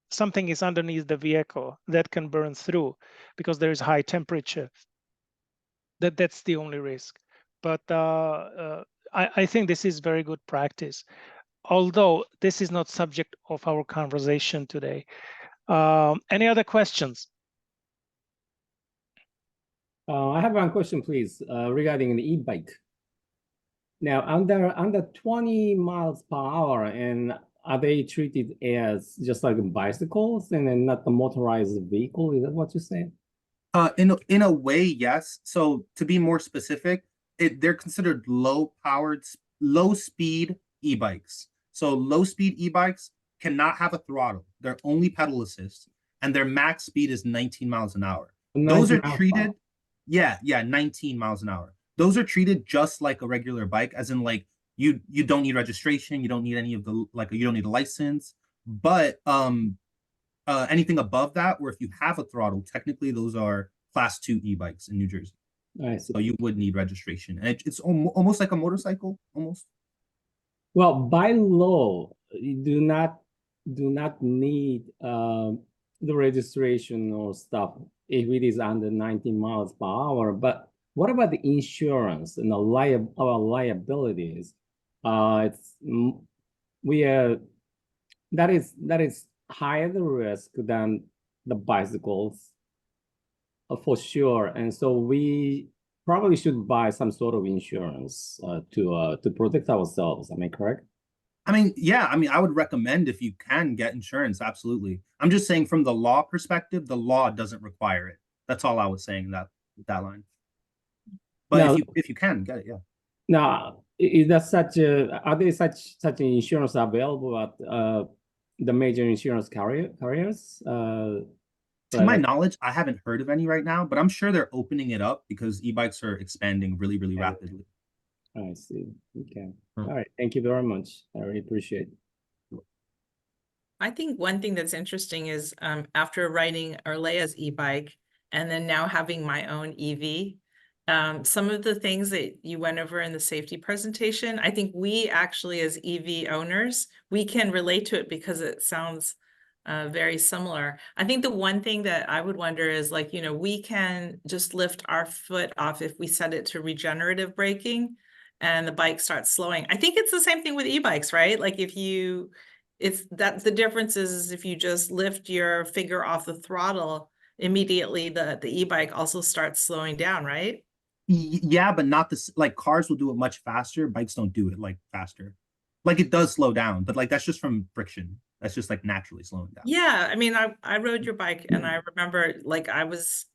something is underneath the vehicle that can burn through, because there is high temperature. That's the only risk. But I think this is very good practice, although this is not subject of our conversation today. Any other questions? I have one question, please, regarding the e-bike. Now, under 20 miles per hour, and are they treated as just like bicycles and then not the motorized vehicle? Is that what you said? In a way, yes. So to be more specific, they're considered low speed e-bikes. So low speed e-bikes cannot have a throttle. They're only pedal assist, and their max speed is 19 miles an hour. Those are treated, 19 miles an hour. Those are treated just like a regular bike, as in like you don't need registration, you don't need any of the you don't need a license. But anything above that, or if you have a throttle, technically those are class 2 e-bikes in New Jersey. So you would need registration, and it's almost like a motorcycle, almost. Well, by law, you do not need the registration or stuff if it is under 19 miles per hour. But what about the insurance and the liabilities? It's we that is higher the risk than the bicycles for sure, and so we probably should buy some sort of insurance to protect ourselves. Am I correct? I mean, yeah, I mean, I would recommend if you can get insurance, absolutely. I'm just saying from the law perspective, the law doesn't require it. That's all I was saying that line. But Now, if you can get it, yeah. now, is there are there such insurance available at the major insurance carriers? To my knowledge, I haven't heard of any right now, but I'm sure they're opening it up because e-bikes are expanding really, really rapidly. I see. Okay. All right. Thank you very much. I really appreciate it. I think one thing that's interesting is after riding Erlea's e-bike and then now having my own EV, some of the things that you went over in the safety presentation, I think we actually as EV owners, we can relate to it because it sounds very similar. I think the one thing that I would wonder is like, you know, we can just lift our foot off if we set it to regenerative braking and the bike starts slowing. I think it's the same thing with e-bikes, right? Like if you, that's the difference is if you just lift your finger off the throttle, immediately the e-bike also starts slowing down, right? Yeah, but not this, like cars will do it much faster. Bikes don't do it like faster. Like it does slow down, but like that's just from friction. That's just like naturally slowing down. Yeah, I mean, I rode your bike and I remember like I was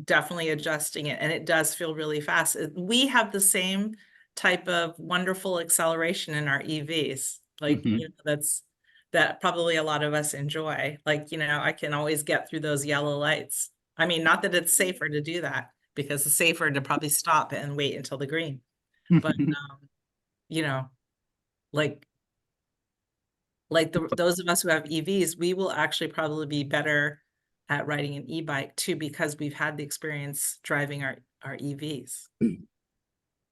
definitely adjusting it and it does feel really fast. We have the same type of wonderful acceleration in our EVs. Like, you know, that probably a lot of us enjoy. Like, you know, I can always get through those yellow lights. I mean, not that it's safer to do that because it's safer to probably stop and wait until the green. But, you know, like those of us who have EVs, we will actually probably be better at riding an e-bike too, because we've had the experience driving our EVs.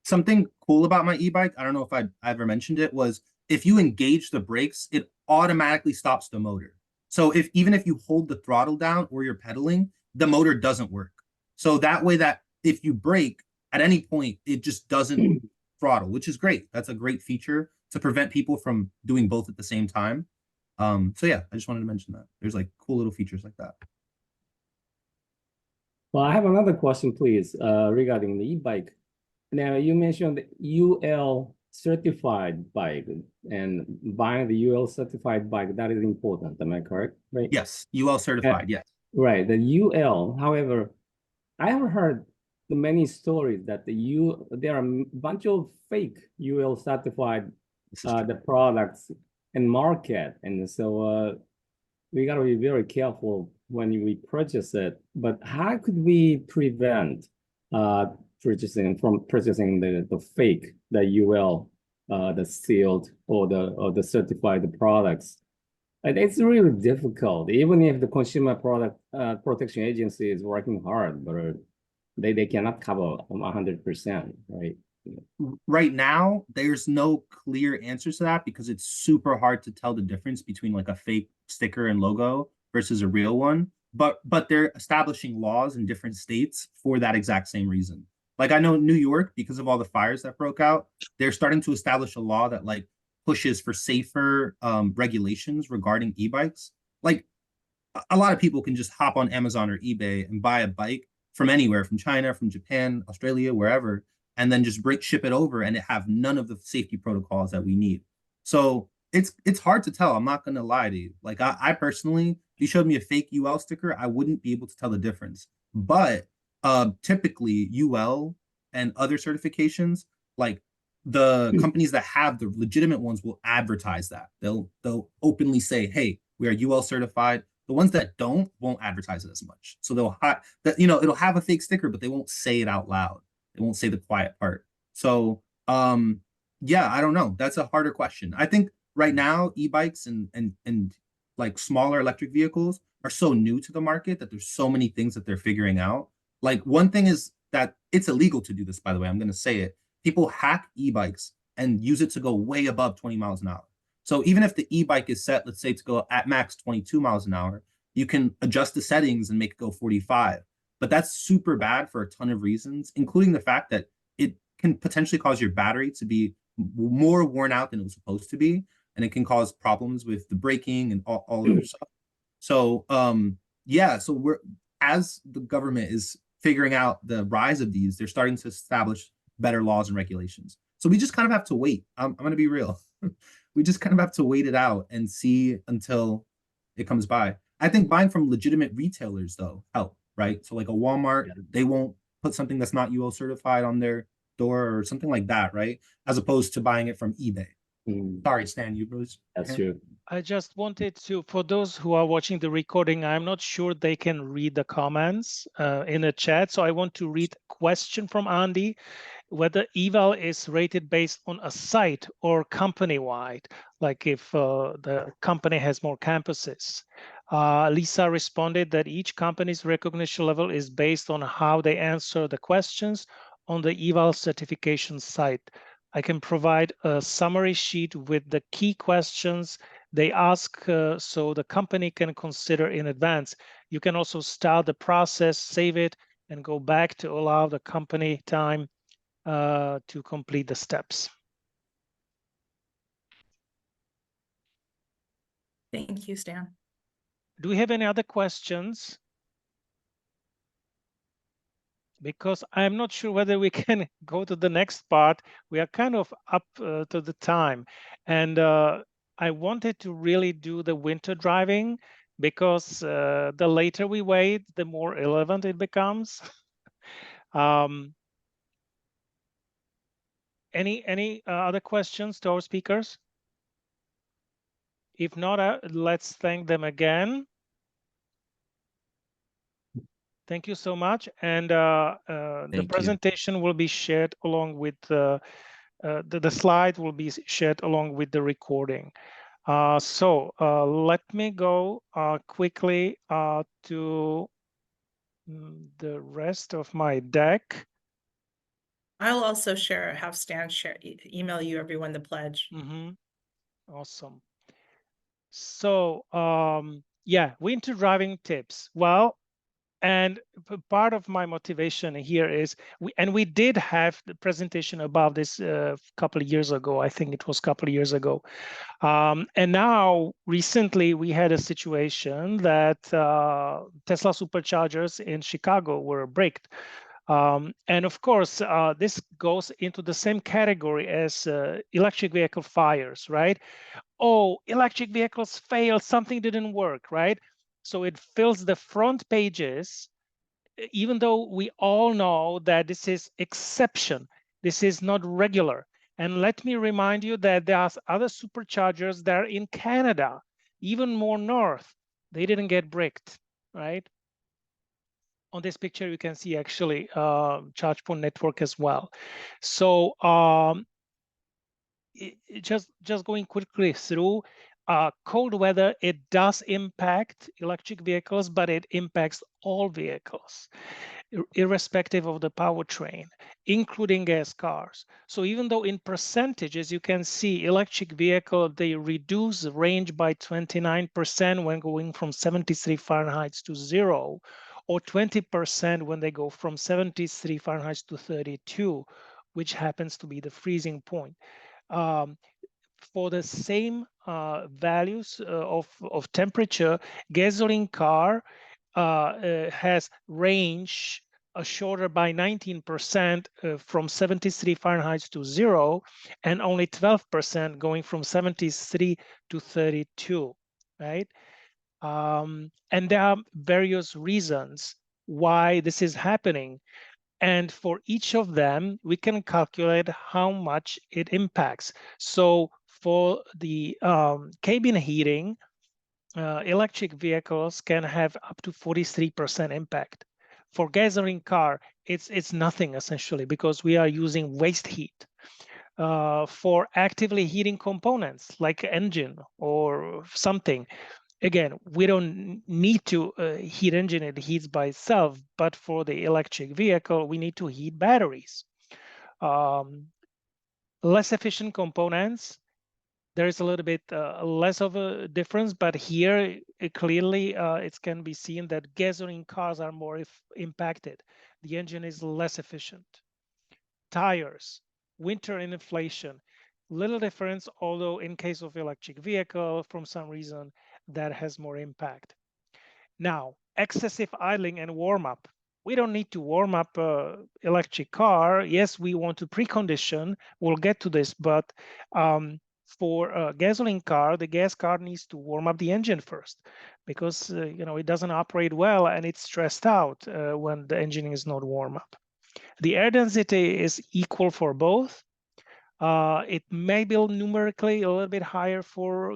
Something cool about my e-bike, I don't know if I ever mentioned it, was if you engage the brakes, it automatically stops the motor. So even if you hold the throttle down or you're pedaling, the motor doesn't work. So that way that if you brake at any point, it just doesn't throttle, which is great. That's a great feature to prevent people from doing both at the same time. So yeah, I just wanted to mention that. There's like cool little features like that. Well, I have another question, please, regarding the e-bike. Now, you mentioned UL certified bike, and buying the UL certified bike, that is important. Am I correct? Right? Yes, UL certified, yes. Right, the UL. However, I have heard many stories that there are a bunch of fake UL certified the products and market, and so we got to be very careful when we purchase it. But how could we prevent purchasing the fake, the UL, the sealed or the certified products? And it's really difficult, even if the Consumer Product Protection Agency is working hard, but they cannot cover 100%, right? Right now, there's no clear answer to that because it's super hard to tell the difference between like a fake sticker and logo versus a real one. But they're establishing laws in different states for that exact same reason. Like I know New York, because of all the fires that broke out, they're starting to establish a law that like pushes for safer regulations regarding e-bikes. Like a lot of people can just hop on Amazon or eBay and buy a bike from anywhere, from China, from Japan, Australia, wherever, and then just ship it over and it have none of the safety protocols that we need. So it's hard to tell. I'm not going to lie to you. Like I personally, if you showed me a fake UL sticker, I wouldn't be able to tell the difference. But typically UL and other certifications, like the companies that have the legitimate ones will advertise that. They'll openly say, hey, we are UL certified. The ones that won't advertise it as much. So they'll it'll have a fake sticker, but they won't say it out loud. They won't say the quiet part. So yeah, I don't know. That's a harder question. I think right now e-bikes and like smaller electric vehicles are so new to the market that there's so many things that they're figuring out. Like one thing is that it's illegal to do this, by the way. I'm going to say it. People hack e-bikes and use it to go way above 20 miles an hour. So even if the e-bike is set, let's say to go at max 22 miles an hour, you can adjust the settings and make it go 45. But that's super bad for a ton of reasons, including the fact that it can potentially cause your battery to be more worn out than it was supposed to be. and it can cause problems with the braking and all other stuff. So yeah, so we're, as the government is figuring out the rise of these, they're starting to establish better laws and regulations. So we just kind of have to wait. I'm going to be real. We just kind of have to wait it out and see until it comes by. I think buying from legitimate retailers though help, right? So like a Walmart, they won't put something that's not UL certified on their door or something like that, right? As opposed to buying it from eBay. Sorry, Stan, you Bruce. That's true. I just wanted to, for those who are watching the recording, I'm not sure they can read the comments in the chat. So I want to read a question from Andy, whether eval is rated based on a site or company-wide, like if the company has more campuses. Lisa responded that each company's recognition level is based on how they answer the questions on the eval certification site. I can provide a summary sheet with the key questions they ask so the company can consider in advance. You can also start the process, save it, and go back to allow the company time to complete the steps. Thank you, Stan. Do we have any other questions? Because I'm not sure whether we can go to the next part. We are kind of up to the time. And I wanted to really do the winter driving because the later we wait, the more relevant it becomes. Any other questions to our speakers? If not, let's thank them again. Thank you so much. And the presentation will be shared along with the slide will be shared along with the recording. So let me go quickly to the rest of my deck. I'll also have Stan email you everyone the pledge. Awesome. So yeah, winter driving tips. Well, and part of my motivation here is, we did have the presentation about this a couple of years ago. I think it was a couple of years ago. And now, recently, we had a situation that Tesla superchargers in Chicago were braked. And of course, this goes into the same category as electric vehicle fires, right? Oh, electric vehicles failed, something didn't work, right? So it fills the front pages, even though we all know that this is exception. This is not regular. And let me remind you that there are other superchargers that are in Canada, even more north. They didn't get bricked, right? On this picture, you can see actually charge point network as well. So just going quickly through, cold weather, it does impact electric vehicles, but it impacts all vehicles, irrespective of the powertrain, including gas cars. So even though in percentages, you can see electric vehicle, they reduce the range by 29% when going from 73 Fahrenheit to 0, or 20% when they go from 73 Fahrenheit to 32, which happens to be the freezing point. For the same values of temperature, gasoline car has range shorter by 19% from 73 Fahrenheit to 0, and only 12% going from 73 to 32, right? And there are various reasons why this is happening. And for each of them, we can calculate how much it impacts. So for the cabin heating, electric vehicles can have up to 43% impact. For gasoline car, it's nothing essentially, because we are using waste heat. For actively heating components like engine or something, again, we don't need to heat engine, it heats by itself, but for the electric vehicle, we need to heat batteries. Less efficient components, there is a little bit less of a difference, but here clearly it can be seen that gasoline cars are more impacted. The engine is less efficient. Tires, winter and inflation. little difference, although in case of electric vehicle, from some reason, that has more impact. Now, excessive idling and warm up. We don't need to warm up electric car. Yes, we want to precondition. We'll get to this, but for a gasoline car, the gas car needs to warm up the engine first, because it doesn't operate well and it's stressed out when the engine is not warm up. The air density is equal for both. It may be numerically a little bit higher for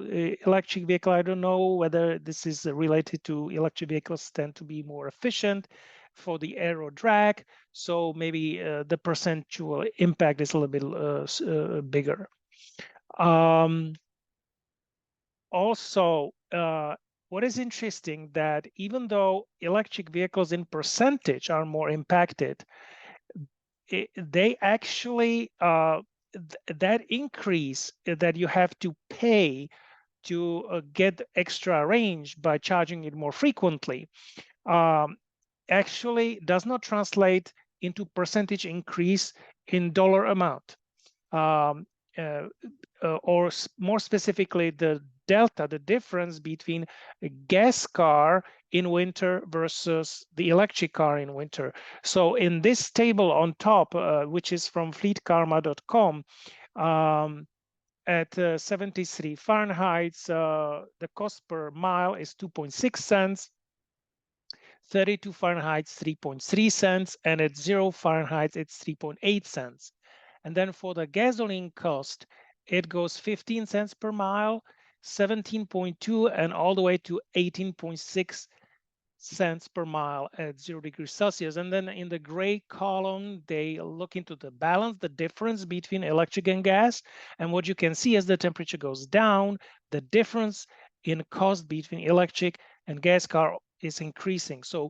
electric vehicle. I don't know whether this is related to electric vehicles tend to be more efficient for the aero drag. So maybe the percentual impact is a little bit bigger. Also, what is interesting that even though electric vehicles in percentage are more impacted, they actually that increase that you have to pay to get extra range by charging it more frequently actually does not translate into percentage increase in dollar amount, or more specifically, the delta, the difference between a gas car in winter versus the electric car in winter. So in this table on top, which is from fleetkarma.com, at 73 Fahrenheit, the cost per mile is 2.6 cents. 32 Fahrenheit, 3.3 cents, and at 0 Fahrenheit, it's 3.8 cents. And then for the gasoline cost, it goes 15 cents per mile, 17.2, and all the way to 18.6 cents per mile at 0 degrees Celsius. And then in the gray column, they look into the balance, the difference between electric and gas. And what you can see as the temperature goes down, the difference in cost between electric and gas car is increasing. So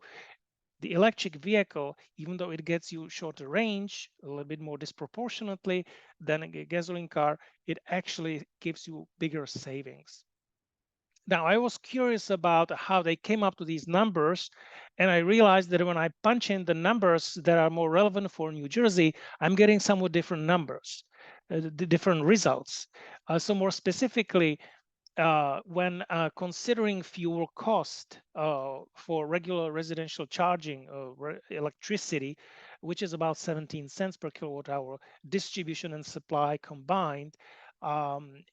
the electric vehicle, even though it gets you shorter range, a little bit more disproportionately than a gasoline car, it actually gives you bigger savings. Now, I was curious about how they came up to these numbers, and I realized that when I punch in the numbers that are more relevant for New Jersey, I'm getting somewhat different numbers, the different results. So more specifically, when considering fuel cost for regular residential charging of electricity, which is about 17 cents per kilowatt hour, distribution and supply combined,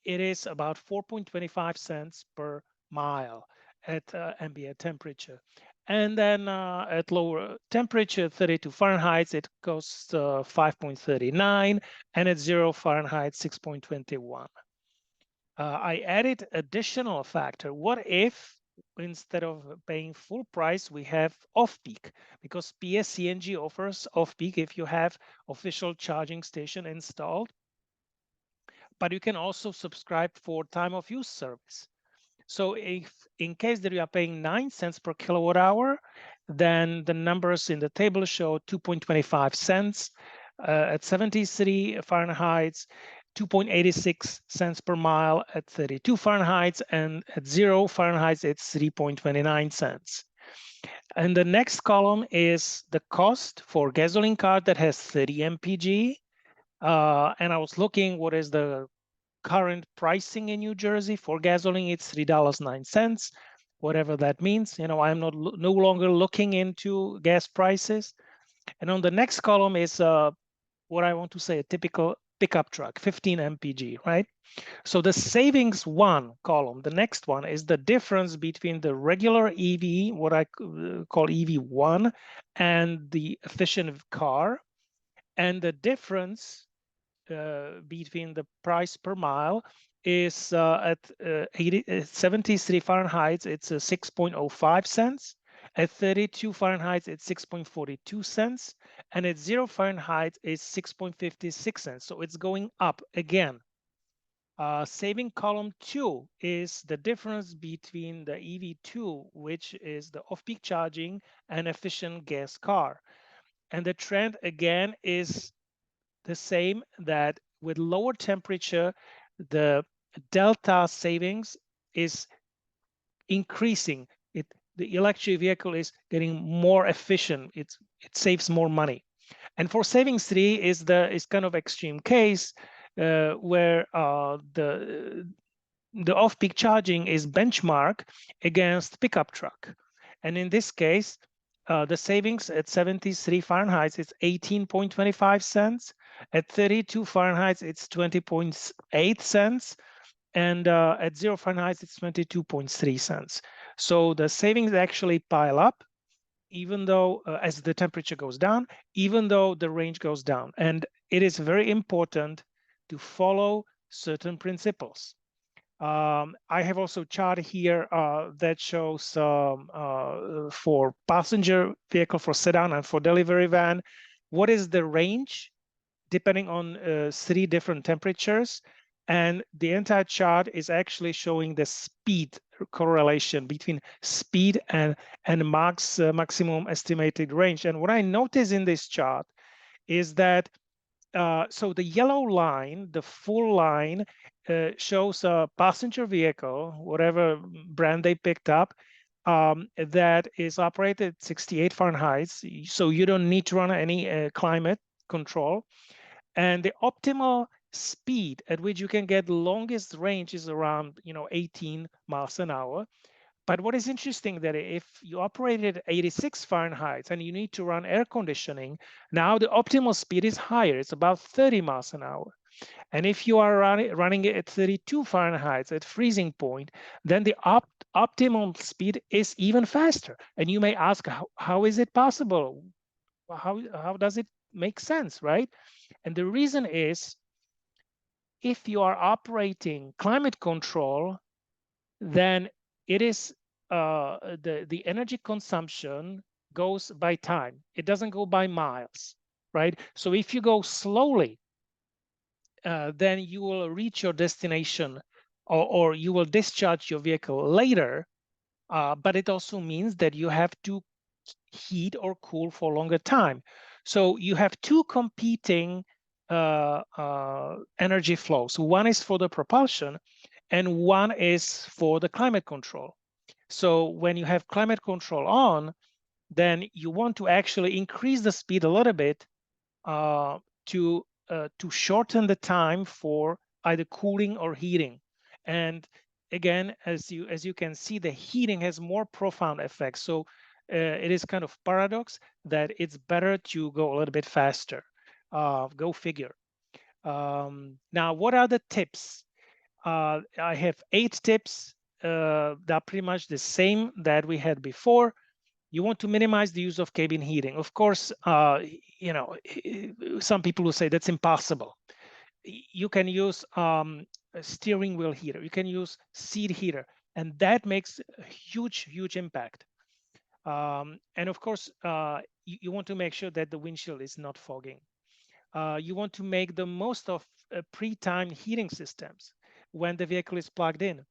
it is about 4.25 cents per mile at ambient temperature. And then at lower temperature, 32 Fahrenheit, it costs 5.39, and at 0 Fahrenheit, 6.21. I added additional factor. What if instead of paying full price, we have off-peak? Because PSCNG offers off-peak if you have official charging station installed. But you can also subscribe for time of use service. So if in case that you are paying 9 cents per kilowatt hour, then the numbers in the table show 2.25 cents at 73 Fahrenheit, 2.86 cents per mile at 32 Fahrenheit, and at 0 Fahrenheit, it's 3.29 cents. And the next column is the cost for gasoline car that has 30 mpg. And I was looking what is the current pricing in New Jersey for gasoline. It's $3.09, whatever that means. I'm no longer looking into gas prices. And on the next column is what I want to say, a typical pickup truck, 15 mpg, right? So the savings one column, the next one, is the difference between the regular EV, what I call EV1, and the efficient car. And the difference between the price per mile is at 73 Fahrenheit, it's 6.05 cents. At 32 Fahrenheit, it's 6.42 cents. And at 0 Fahrenheit, it's 6.56 cents. So it's going up again. Saving column 2 is the difference between the EV2, which is the off-peak charging, and efficient gas car. And the trend again is the same, that with lower temperature, the delta savings is increasing. The electric vehicle is getting more efficient. It saves more money. And for savings 3 is kind of extreme case. where the off-peak charging is benchmarked against pickup truck. And in this case, the savings at 73 Fahrenheit, it's 18.25 cents. At 32 Fahrenheit, it's 20.8 cents. And at 0 Fahrenheit, it's 22.3 cents. So the savings actually pile up, even though as the temperature goes down, even though the range goes down. And it is very important to follow certain principles. I have also a chart here that shows for passenger vehicle, for sedan, and for delivery van, what is the range depending on 3 different temperatures. And the entire chart is actually showing the speed correlation between speed and maximum estimated range. And what I notice in this chart is that so the yellow line, the full line, shows a passenger vehicle, whatever brand they picked up, that is operated at 68 Fahrenheit. So you don't need to run any climate control. And the optimal speed at which you can get the longest range is around 18 miles an hour. But what is interesting that if you operate at 86 Fahrenheit and you need to run air conditioning, now the optimal speed is higher. It's about 30 miles an hour. And if you are running it at 32 Fahrenheit at freezing point, then the optimum speed is even faster. And you may ask, how is it possible? How does it make sense, right? And the reason is, if you are operating climate control, then it is the energy consumption goes by time. It doesn't go by miles, right? So if you go slowly, then you will reach your destination, or you will discharge your vehicle later. But it also means that you have to heat or cool for longer time. So you have 2 competing energy flows. One is for the propulsion, and one is for the climate control. So when you have climate control on, then you want to actually increase the speed a little bit to shorten the time for either cooling or heating. And again, as you can see, the heating has more profound effects. So it is kind of paradox that it's better to go a little bit faster. Go figure. Now, what are the tips? I have 8 tips that are pretty much the same that we had before. You want to minimize the use of cabin heating. Of course, some people will say that's impossible. You can use a steering wheel heater. You can use seat heater, and that makes a huge, huge impact. And of course, you want to make sure that the windshield is not fogging. You want to make the most of pre-timed heating systems when the vehicle is plugged in.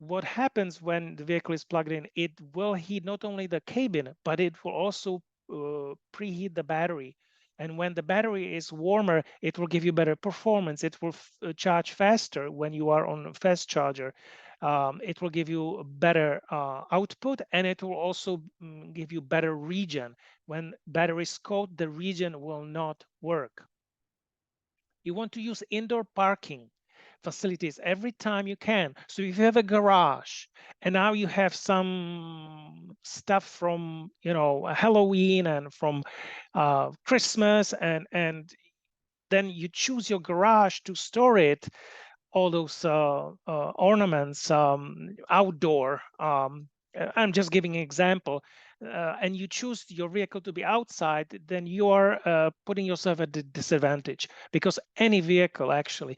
What happens when the vehicle is plugged in? It will heat not only the cabin, but it will also preheat the battery. And when the battery is warmer, it will give you better performance. It will charge faster when you are on a fast charger. It will give you better output, and it will also give you better regen. When battery is cold, the regen will not work. You want to use indoor parking facilities every time you can. So if you have a garage and now you have some stuff from Halloween and from Christmas, and then you choose your garage to store it, all those ornaments outdoor. I'm just giving an example. And you choose your vehicle to be outside, then you are putting yourself at a disadvantage, because any vehicle, actually,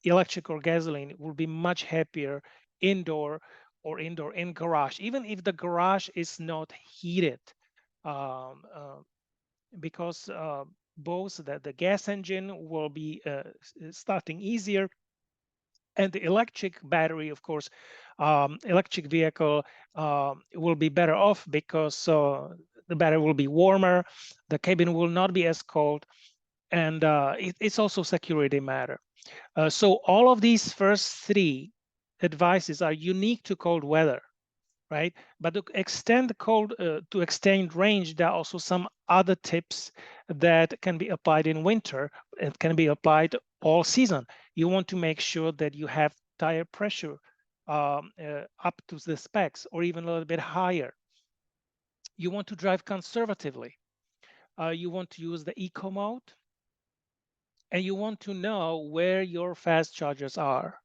electric or gasoline, will be much happier indoor or in garage, even if the garage is not heated, because both the gas engine will be starting easier, and the electric battery, of course, electric vehicle will be better off, because the battery will be warmer, the cabin will not be as cold, and it's also security matter. So all of these first 3 advices are unique to cold weather, right? But to extend to extend range, there are also some other tips that can be applied in winter. It can be applied all season. You want to make sure that you have tire pressure up to the specs or even a little bit higher. You want to drive conservatively. You want to use the eco mode, and you want to know where your fast chargers are,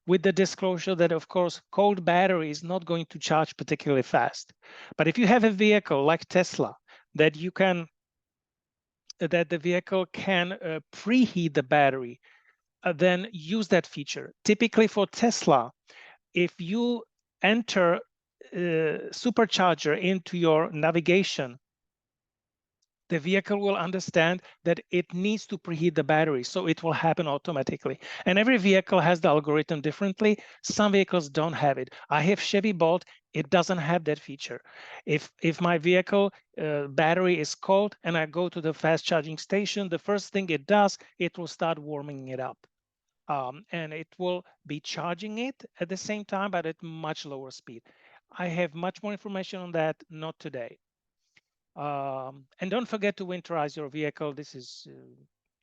with the disclosure that, of course, cold battery is not going to charge particularly fast. But if you have a vehicle like Tesla that the vehicle can preheat the battery, then use that feature. Typically for Tesla, if you enter supercharger into your navigation, the vehicle will understand that it needs to preheat the battery, so it will happen automatically. And every vehicle has the algorithm differently. Some vehicles don't have it. I have Chevy Bolt. It doesn't have that feature. If my vehicle battery is cold and I go to the fast charging station, the first thing it does, it will start warming it up. And it will be charging it at the same time, but at much lower speed. I have much more information on that, not today. And don't forget to winterize your vehicle. This is a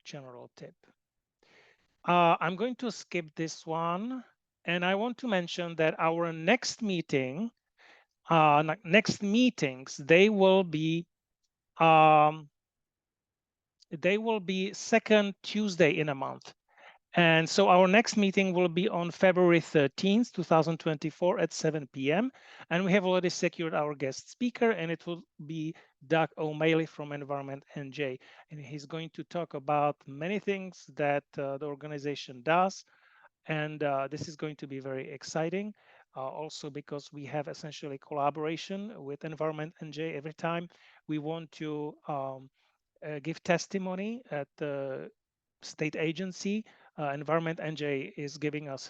general tip. I'm going to skip this one. And I want to mention that our next meetings, they will be second Tuesday in a month. And so our next meeting will be on February 13th, 2024 at 7 p.m. And we have already secured our guest speaker, and it will be Doug O'Malley from Environment NJ. And he's going to talk about many things that the organization does. And this is going to be very exciting, also because we have essentially collaboration with Environment NJ. Every time we want to give testimony at the state agency, Environment NJ is giving us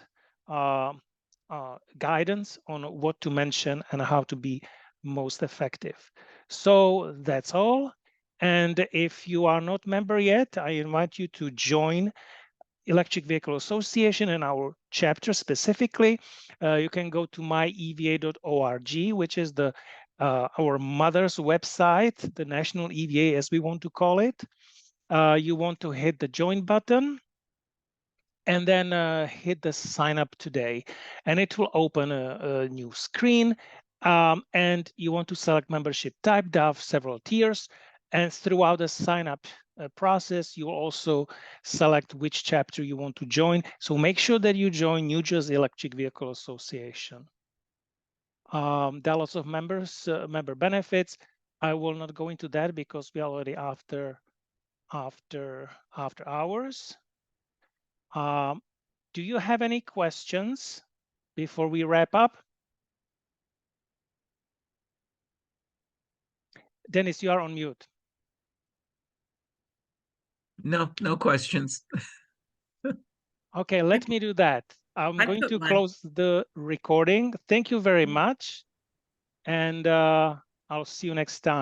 guidance on what to mention and how to be most effective. So that's all. And if you are not member yet, I invite you to join Electric Vehicle Association and our chapter specifically. You can go to myeva.org, which is our mother's website, the national EVA as we want to call it. You want to hit the join button and then hit the sign up today, and it will open a new screen. And you want to select membership type. There are several tiers, and throughout the sign up process, you will also select which chapter you want to join. So make sure that you join New Jersey Electric Vehicle Association. There are lots of member benefits. I will not go into that because we are already after hours. Do you have any questions before we wrap up? Dennis, you are on mute. No questions. Okay, let me do that. I'm going to close the recording. Thank you very much. And I'll see you next time.